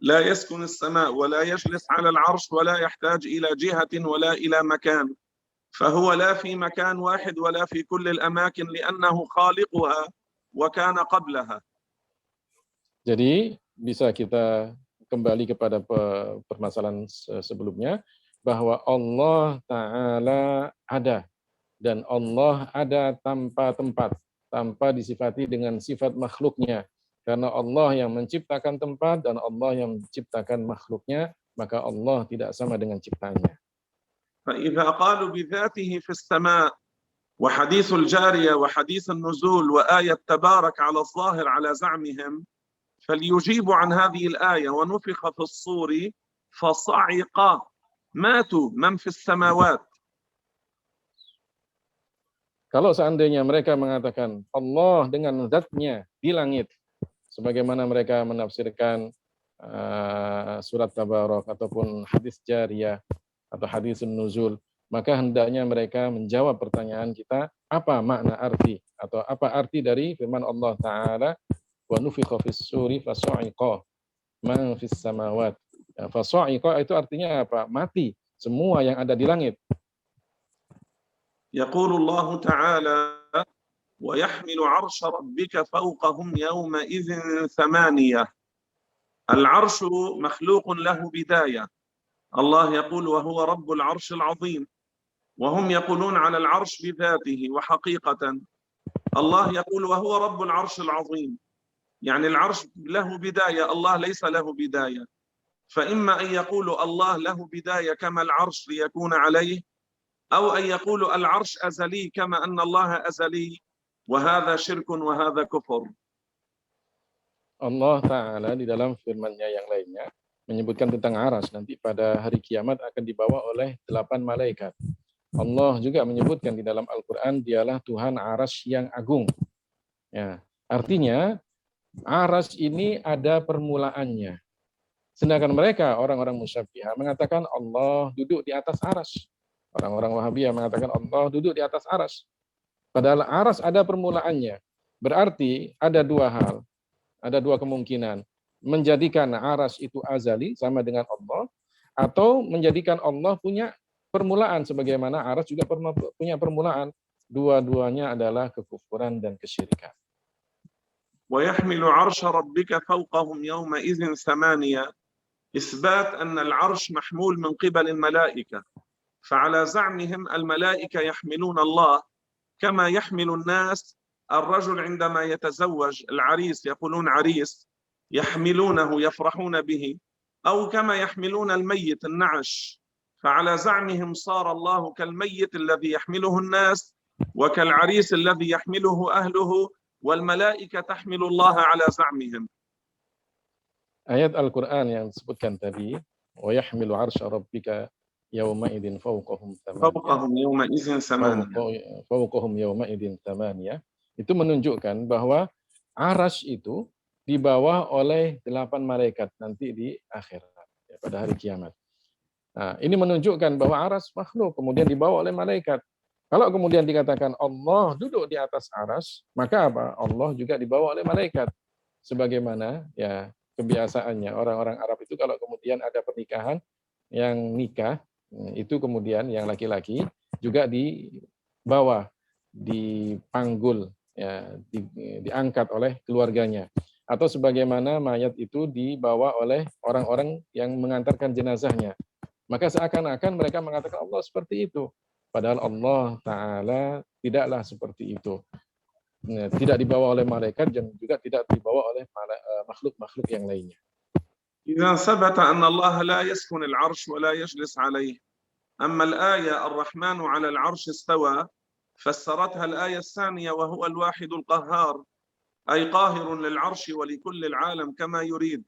لا يسكن السماء ولا يجلس على العرش ولا يحتاج إلى جهة ولا إلى مكان، فهو لا في مكان واحد ولا في كل الأماكن لأنه خالقها وكان قبلها. Jadi bisa kita kembali kepada permasalahan sebelumnya bahwa Allah Ta'ala ada dan Allah ada tanpa tempat, tanpa disifati dengan sifat makhluknya. Karena Allah yang menciptakan tempat dan Allah yang menciptakan makhluknya, maka Allah tidak sama dengan ciptaannya. فإذا قالوا بذاته في السماء وحديث الجارية وحديث النزول وآية تبارك على الظاهر على زعمهم فليجيبوا عن هذه الآية ونفخ في الصور فصعق ماتوا من في السماوات. Kalau seandainya mereka mengatakan Allah dengan zatnya di langit, sebagaimana mereka menafsirkan surat Tabarak ataupun hadis Jariyah atau hadis Nuzul, maka hendaknya mereka menjawab pertanyaan kita, apa makna arti atau apa arti dari firman Allah Ta'ala, wa nufikha fis suri fasa'iqa man fis samawat. Ya, fasa'iqa itu artinya apa? Mati semua yang ada di langit. يقول الله تعالى ويحمل عرش ربك فوقهم يومئذ ثمانية. العرش مخلوق له بداية. الله يقول وهو رب العرش العظيم، وهم يقولون على العرش بذاته، وحقيقة الله يقول وهو رب العرش العظيم، يعني العرش له بداية، الله ليس له بداية. فإما أن يقولوا الله له بداية كما العرش ليكون عليه، أو أن يقولوا العرش أزلي كما أن الله أزلي، وهذا شرك وهذا كفر. Allah Ta'ala di dalam firman-Nya yang lainnya menyebutkan tentang aras, nanti pada hari kiamat akan dibawa oleh 8 malaikat. Allah juga menyebutkan di dalam Al-Quran, dialah Tuhan aras yang agung. Ya, artinya aras ini ada permulaannya. Sedangkan mereka, orang-orang musyabbihah, mengatakan Allah duduk di atas aras. Orang-orang Wahabiyah mengatakan Allah duduk di atas aras. Padahal aras ada permulaannya. Berarti ada dua hal. Ada dua kemungkinan. Menjadikan aras itu azali sama dengan Allah, atau menjadikan Allah punya permulaan sebagaimana aras juga punya permulaan. Dua-duanya adalah kekufuran dan kesyirikan. ويحمل عرش ربك فوقهم يومئذ ثمانية. إثبات أن العرش محمول من قبل الملائكة، فعلى زعمهم الملائكة يحملون الله كما يحمل الناس الرجل عندما يتزوج، العريس يقولون عريس يحملونه يفرحون به، أو كما يحملون الميت النعش. فعلى زعمهم صار الله كالميت الذي يحمله الناس، وكالعريس الذي يحمله أهله، والملائكة تحمل الله على زعمهم. Ayat Al-Quran yang disebutkan tadi, wa yahmilu arsya rabbika yawma idin fawqahum thamaniyah, itu menunjukkan bahwa aras itu dibawa oleh 8 malaikat nanti di akhirat, ya, pada hari kiamat. Nah, ini menunjukkan bahwa aras makhluk kemudian dibawa oleh malaikat. Kalau kemudian dikatakan Allah duduk di atas aras, maka apa? Allah juga dibawa oleh malaikat. Sebagaimana ya kebiasaannya orang-orang Arab itu kalau kemudian ada pernikahan yang nikah, itu kemudian yang laki-laki juga dibawa, dipanggul, ya, diangkat oleh keluarganya. Atau sebagaimana mayat itu dibawa oleh orang-orang yang mengantarkan jenazahnya. Maka seakan-akan mereka mengatakan Allah seperti itu. Padahal Allah Ta'ala tidaklah seperti itu. Tidak dibawa oleh malaikat dan juga tidak dibawa oleh makhluk-makhluk yang lainnya. إذا ثبت أن الله لا يسكن العرش ولا يجلس عليه. أما الآية الرحمن على العرش استوى فسرتها الآية الثانية وهو الواحد القهار، أي قاهر للعرش ولكل العالم كما يريد.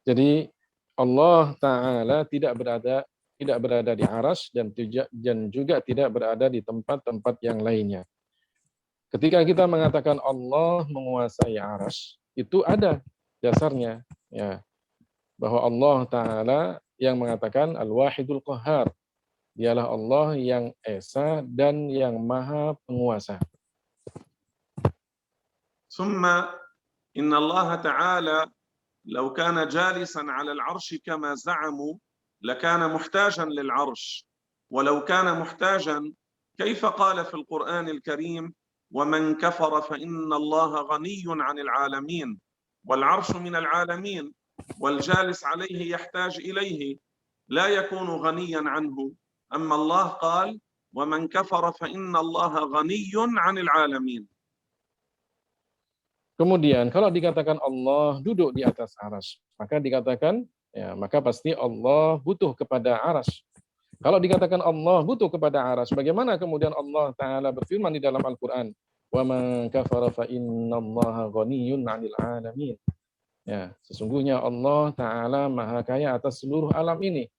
Jadi Allah Ta'ala tidak berada di aras dan juga tidak berada di tempat-tempat yang lainnya. Ketika kita mengatakan Allah menguasai aras, itu ada dasarnya, ya, bahwa Allah Ta'ala yang mengatakan Al-Wahidul Qahhar, dialah Allah yang esa dan yang maha penguasa. ثم إن الله تعالى لو كان جالسا على العرش كما زعموا لكان محتاجا للعرش، ولو كان محتاجا كيف قال في القرآن الكريم ومن كفر فإن الله غني عن العالمين، والعرش من العالمين والجالس عليه يحتاج إليه لا يكون غنيا عنه. أما الله قال ومن كفر فإن الله غني عن العالمين. Kemudian kalau dikatakan Allah duduk di atas aras, maka dikatakan, ya, maka pasti Allah butuh kepada aras. Kalau dikatakan Allah butuh kepada aras, bagaimana kemudian Allah Ta'ala berfirman di dalam Al-Quran, wa man kafara fa innallaha ghaniyyun 'anil 'alamin. Ya, sesungguhnya Allah Ta'ala maha kaya atas seluruh alam ini.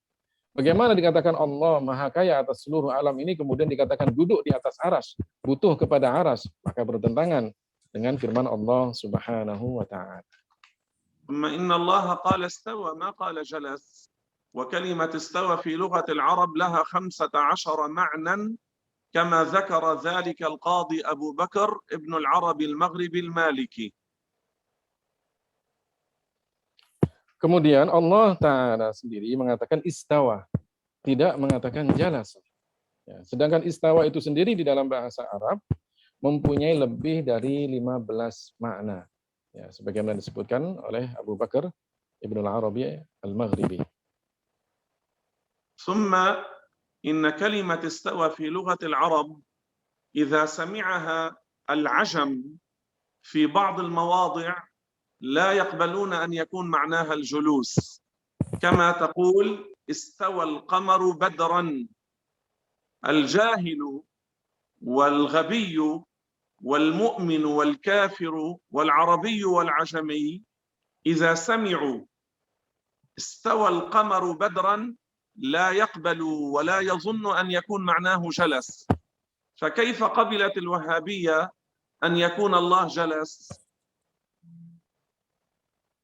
Bagaimana dikatakan Allah maha kaya atas seluruh alam ini, kemudian dikatakan duduk di atas aras, butuh kepada aras, maka bertentangan dengan firman Allah Subhanahu wa Ta'ala. أما إن الله قال استوى ما قال جلس. وكلمة استوى في لغة العرب لها 15 معنى كما ذكر ذلك القاضي أبو بكر ابن العربي المغربي المالكي. Kemudian Allah Ta'ala sendiri mengatakan istawa, tidak mengatakan jalasa. Ya, sedangkan istawa itu sendiri di dalam bahasa Arab mempunyai lebih dari 15 makna. Ya, sebagaimana disebutkan oleh Abu Bakar Ibn al-Arabi al-Maghribi. ثم إن كلمة استوى في لغة العرب إذا سمعها العجم في بعض المواضع لا يقبلون أن يكون معناها الجلوس، كما تقول استوى القمر بدرا. الجاهل والغبي والمؤمن والكافر والعربي والعجمي إذا سمعوا استوى القمر بدرا لا يقبل ولا يظن أن يكون معناه جلس، فكيف قبلت الوهابية أن يكون الله جلس؟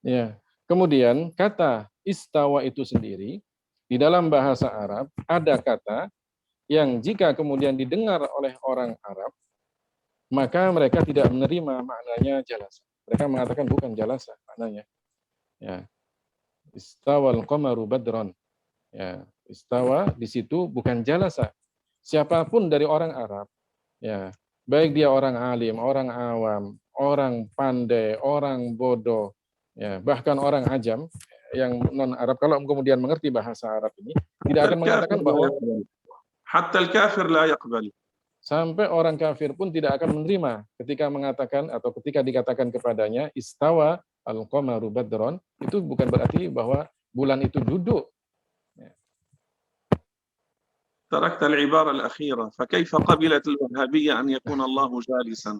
Ya, kemudian kata istawa itu sendiri di dalam bahasa Arab ada kata yang jika kemudian didengar oleh orang Arab maka mereka tidak menerima maknanya jalasa. Mereka mengatakan bukan jalasa maknanya. Ya. Istawal qamaru badron. Ya, istawa di situ bukan jalasa. Siapapun dari orang Arab, ya, baik dia orang alim, orang awam, orang pandai, orang bodoh, ya, bahkan orang ajam yang non Arab, kalau kemudian mengerti bahasa Arab ini tidak akan mengatakan bahwa hatta al-kafir la yaqbal. Sampai orang kafir pun tidak akan menerima ketika mengatakan atau ketika dikatakan kepadanya istawa al-qamaru badron, itu bukan berarti bahwa bulan itu duduk. تركت العبارة الأخيرة فكيف قبلت الوهابية أن يكون الله جالسا.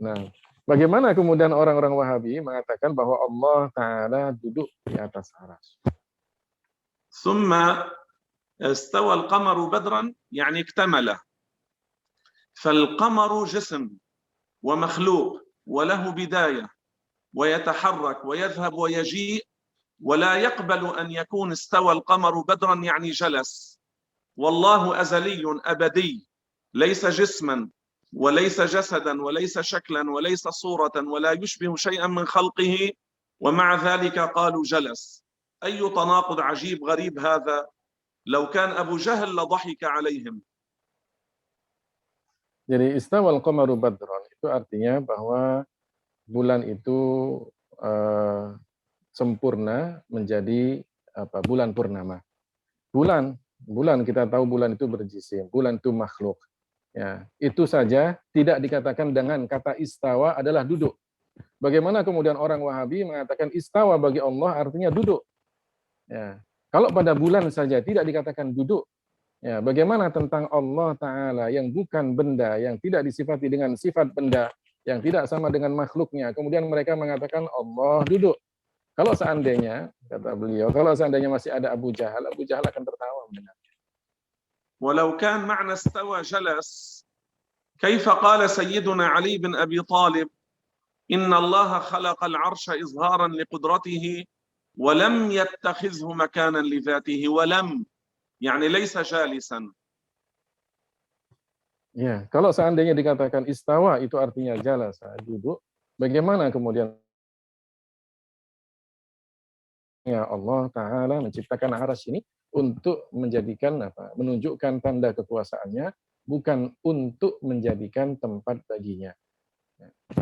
Nah, bagaimana kemudian orang-orang Wahabi mengatakan bahwa Allah Ta'ala duduk di atas arsy? ثم استوى القمر بدرا يعني اكتمله، فالقمر جسم ومخلوق وله بداية ويتحرك ويذهب ويجيء، ولا يقبل أن يكون استوى القمر بدرا يعني جلس. والله أزلي أبدي ليس جسما وليس جسدا وليس شكلا وليس صورة ولا يشبه شيئا من خلقه، ومع ذلك قالوا جلس. أي تناقض عجيب غريب هذا، لو كان أبو جهل لضحك عليهم. Jadi istawal qamaru badron itu artinya bahwa bulan itu sempurna menjadi bulan purnama. Bulan kita tahu bulan itu berjisim, bulan itu makhluk. Ya, itu saja tidak dikatakan dengan kata istawa adalah duduk. Bagaimana kemudian orang Wahabi mengatakan istawa bagi Allah artinya duduk? Ya, kalau pada bulan saja tidak dikatakan duduk, ya, bagaimana tentang Allah Ta'ala yang bukan benda, yang tidak disifati dengan sifat benda, yang tidak sama dengan makhluknya. Kemudian mereka mengatakan Allah duduk. Kalau seandainya, kata beliau, kalau seandainya masih ada Abu Jahal akan tertawa mendengarnya. Walau kan ma'na istawa jalas, kaifa qala Sayyiduna Ali bin Abi Talib, inna Allah khalaqa al-arsha izharan liqudratihi, wa lam yattakhizhu makanan li dhatihi, wa lam, yani laysa jalisan. Ya, kalau seandainya dikatakan istawa itu artinya jalasa, duduk, bagaimana kemudian Allah Ta'ala menciptakan arsy ini untuk menjadikan menunjukkan tanda kekuasaannya, bukan untuk menjadikan tempat baginya.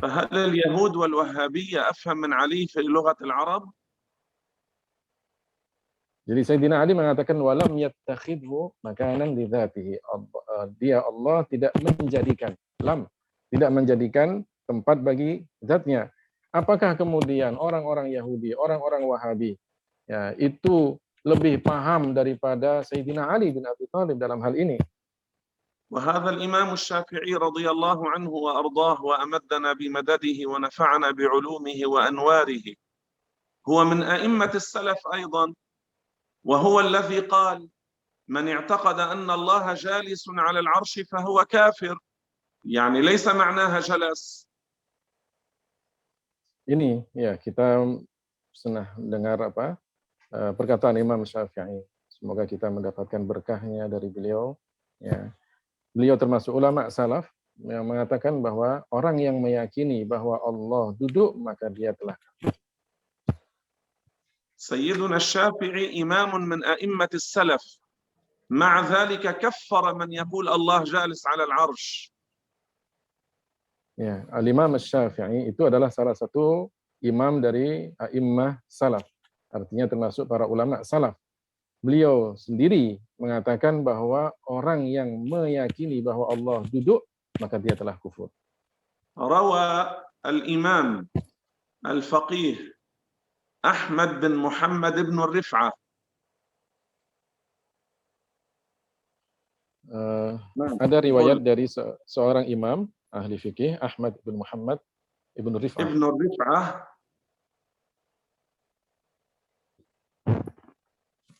فهل اليهود والوهابية أفهم من علي في لغة العرب؟ Jadi Sayyidina Ali mengatakan walam yattakhidhu makanan li dzatihi. Dia Allah tidak menjadikan tempat bagi zatnya. Apakah kemudian orang-orang Yahudi, orang-orang Wahabi, ya, itu lebih paham daripada Sayyidina Ali bin Abi Thalib dalam hal ini? وهذا الإمام الشافعي رضي الله عنه وأرضاه وأمدنا بمدده ونفعنا بعلومه وأنواره هو من أئمة السلف أيضا، وهو الذي قال من اعتقد أن الله جالس على العرش فهو كافر، يعني ليس معناها جلس. Ini ya kita pernah dengar perkataan Imam Syafi'i. Semoga kita mendapatkan berkahnya dari beliau. Ya. Beliau termasuk ulama salaf yang mengatakan bahwa orang yang meyakini bahwa Allah duduk, maka dia telah. سيدنا الشافعي إمام من أئمة السلف، مع ذلك كفر من يقول الله جالس على العرش. Ya, Al-Imam Syafi'i itu adalah salah satu imam dari a'immah salaf. Artinya termasuk para ulama salaf. Beliau sendiri mengatakan bahwa orang yang meyakini bahwa Allah duduk, maka dia telah kufur. روى الإمام الفقيه أحمد بن محمد بن الرفعة ada riwayat dari seorang imam ahli fikih, Ahmad bin Muhammad ibn Rif'ah. ابن الرفعة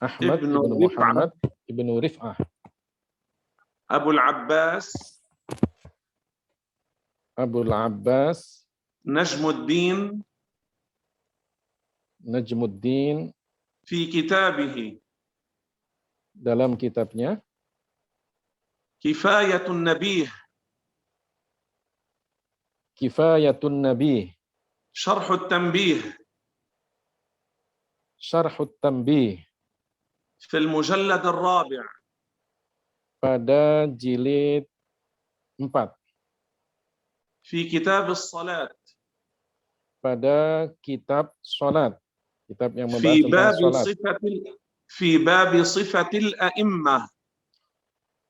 Ahmad ابن ibn الرفعة Muhammad ibn Rif'ah. أبو العباس Abul Abbas نجم الدين Najmuddin في كتابه dalam kitabnya كفاية النبيه Kifayatun Nabi شرح التنبيه Syarhut Tanbih في المجلد الرابع pada jilid 4 في كتاب الصلاة pada kitab salat, kitab yang membahas في tentang باب salat, صفة الأئمة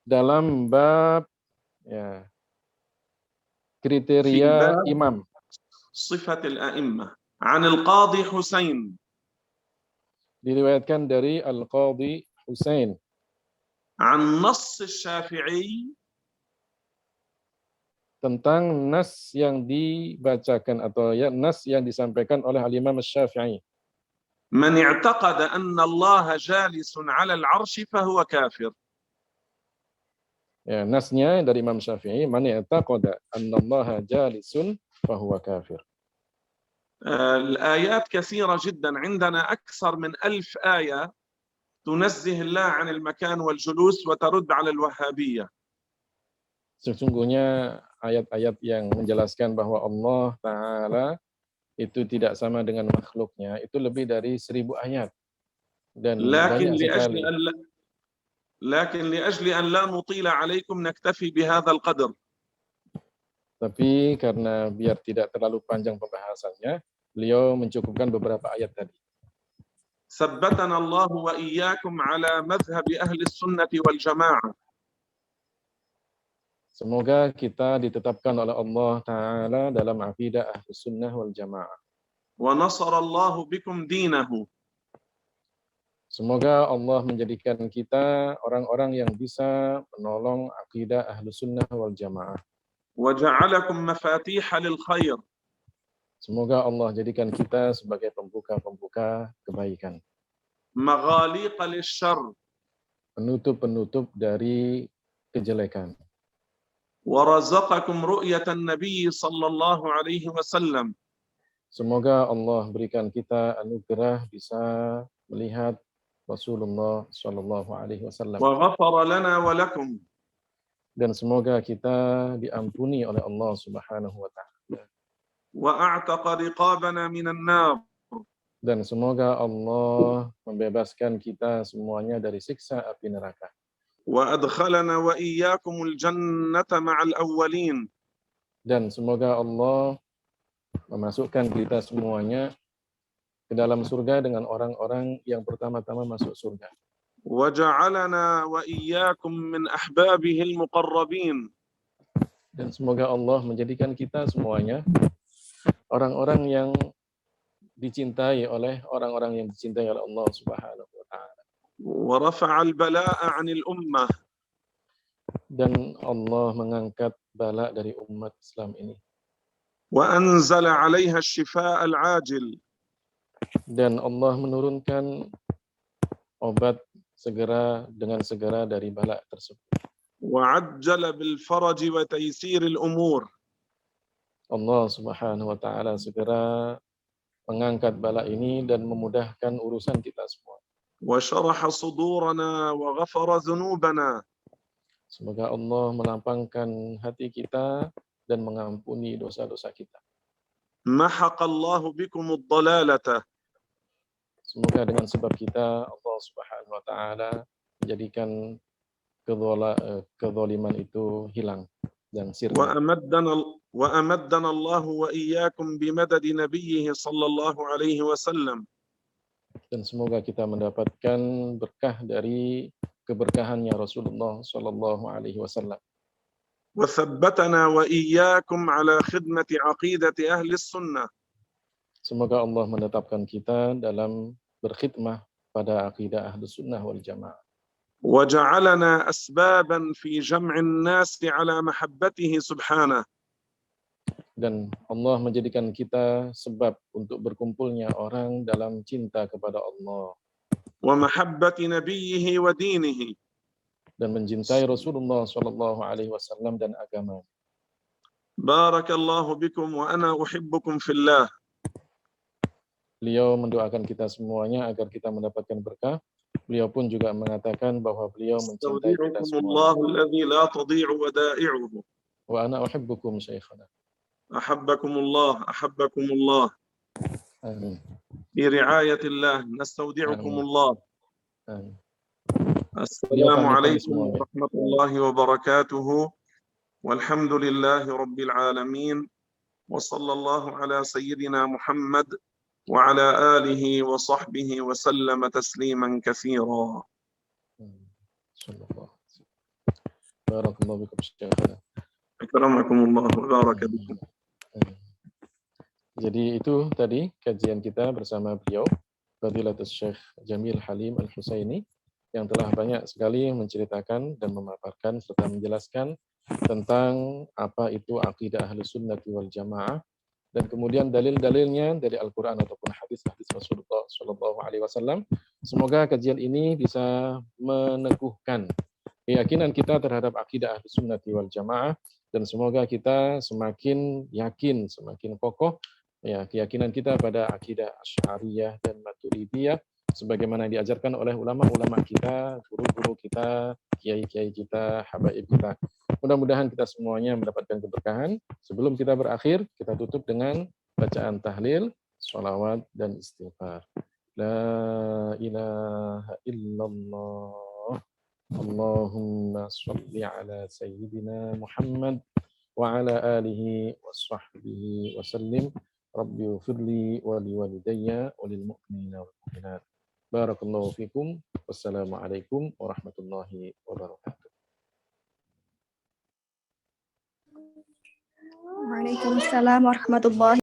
dalam bab ya, kriteria imam, صفة الأئمة عن القاضي حسين diriwayatkan dari Al-Qadhi Husain عن نص الشافعي tentang nas yang dibacakan atau ya nas yang disampaikan oleh Al-Imam Syafi'i. من اعتقد أن الله جالس على العرش فهو كافر. Ya, nasnya dari Imam Syafi'i, man ya'taqada annallaha jalisun fahuwa kafir. الآيات كثيرة جدا، عندنا أكثر من 1000 آية تنزه الله عن المكان والجلوس وترد على الوهابية. Sesungguhnya ayat-ayat yang menjelaskan bahwa Allah Ta'ala itu tidak sama dengan makhluknya, itu lebih dari 1000 ayat. Dan banyak sekali. لكن لأجل أن لا نطيل عليكم نكتفي بهذا القدر. Tapi karena biar tidak terlalu panjang pembahasannya, beliau mencukupkan beberapa ayat tadi. ثبتنا الله وإياكم على مذهب أهل السنة والجماعة. Semoga kita ditetapkan oleh Allah Ta'ala dalam akidah Ahlus Sunnah wal Jamaah. ونصر الله بكم دينه. Semoga Allah menjadikan kita orang-orang yang bisa menolong akidah Ahlus Sunnah wal Jamaah. وجعلكم مفاتيح للخير. Semoga Allah jadikan kita sebagai pembuka-pembuka kebaikan. مغاليق للشر. Penutup-penutup dari kejelekan. ورزقكم رؤية النبي صلى الله عليه وسلم. Semoga Allah berikan kita anugerah bisa melihat Rasulullah Shallallahu Alaihi Wasallam. وغفر لنا ولكم. Dan semoga kita diampuni oleh Allah Subhanahu Wa Taala. وأعتق رقابنا من النار. Dan semoga Allah membebaskan kita semuanya dari siksa api neraka. وأدخلنا وإياكم الجنة مع الأولين. Dan semoga Allah memasukkan kita semuanya ke dalam surga dengan orang-orang yang pertama-tama masuk surga. وجعلنا وإياكم من أحبابه المقربين. Dan semoga Allah menjadikan kita semuanya orang-orang yang dicintai oleh orang-orang yang dicintai oleh Allah Subhanahu wa taala. ورفع البلاء عن الأمة. Dan Allah mengangkat bala dari umat Islam ini. وأنزل عليها الشفاء العاجل. Dan Allah menurunkan obat dengan segera dari bala tersebut. وعجل بالفرج وتيسير الأمور. Allah Subhanahu wa taala segera mengangkat bala ini dan memudahkan urusan kita semua. وشرح صدورنا وغفر ذنوبنا. Semoga Allah melapangkan hati kita dan mengampuni dosa-dosa kita. محق الله بكم الضلالة. Semoga dengan sebab kita Allah Subhanahu wa taala menjadikan kezaliman itu hilang dan sirna. وأمدنا الله وإياكم بمدد نبيه صلى الله عليه وسلم. Dan semoga kita mendapatkan berkah dari keberkahannya Rasulullah sallallahu alaihi wasallam. وثبتنا وإياكم على خدمة عقيدة أهل السنة. Semoga Allah menetapkan kita dalam berkhidmah pada akidah Ahlus Sunnah wal Jamaah. وجعلنا أسبابا في جمع الناس على محبته سبحانه. Dan Allah menjadikan kita sebab untuk berkumpulnya orang dalam cinta kepada Allah. ومحبة نبيه ودينه. Dan mencintai Rasulullah sallallahu alaihi wasallam dan agama. بارك الله بكم وأنا أحبكم في الله. Beliau mendoakan kita semuanya agar kita mendapatkan berkah. Beliau pun juga mengatakan bahwa beliau mencintai kita أستودعكم semua. الله الذي لا تضيع ودائعه. Wa ana uhibbukum syekhana. أحبكم الله Amin. برعاية الله. نستودعكم آمين. الله. Amin. السلام عليكم ورحمة الله وبركاته والحمد لله رب العالمين وصلى الله على سيدنا محمد وعلى آله وصحبه وسلم تسليما كثيرا. بارك الله بكم شيخنا. أكرمكم الله وبارك بكم. Jadi itu tadi kajian kita bersama beliau, Fadilatul Syekh Jamil Halim Al-Husaini, yang telah banyak sekali menceritakan dan memaparkan serta menjelaskan tentang apa itu akidah Ahlus Sunnah wal Jamaah, dan kemudian dalil-dalilnya dari Al-Quran ataupun hadis-hadis Rasulullah SAW. Semoga kajian ini bisa meneguhkan keyakinan kita terhadap akidah Ahlus Sunnah wal Jamaah, dan semoga kita semakin yakin, semakin kokoh ya keyakinan kita pada akidah Asy'ariyah dan Maturidiyah sebagaimana diajarkan oleh ulama-ulama kita, guru-guru kita, kiai-kiai kita, habaib kita. Mudah-mudahan kita semuanya mendapatkan keberkahan. Sebelum kita berakhir, kita tutup dengan bacaan tahlil, sholawat, dan istighfar. La ilaha illallah. Allahumma sholli ala sayyidina Muhammad wa ala alihi wa sahbihi wa sallim. Rabbi ufirli wa liwalidayya wa lil mu'minina wal mu'minat. Barakallahu fikum. Wassalamualaikum warahmatullahi wabarakatuh. Waalaikumsalam warahmatullahi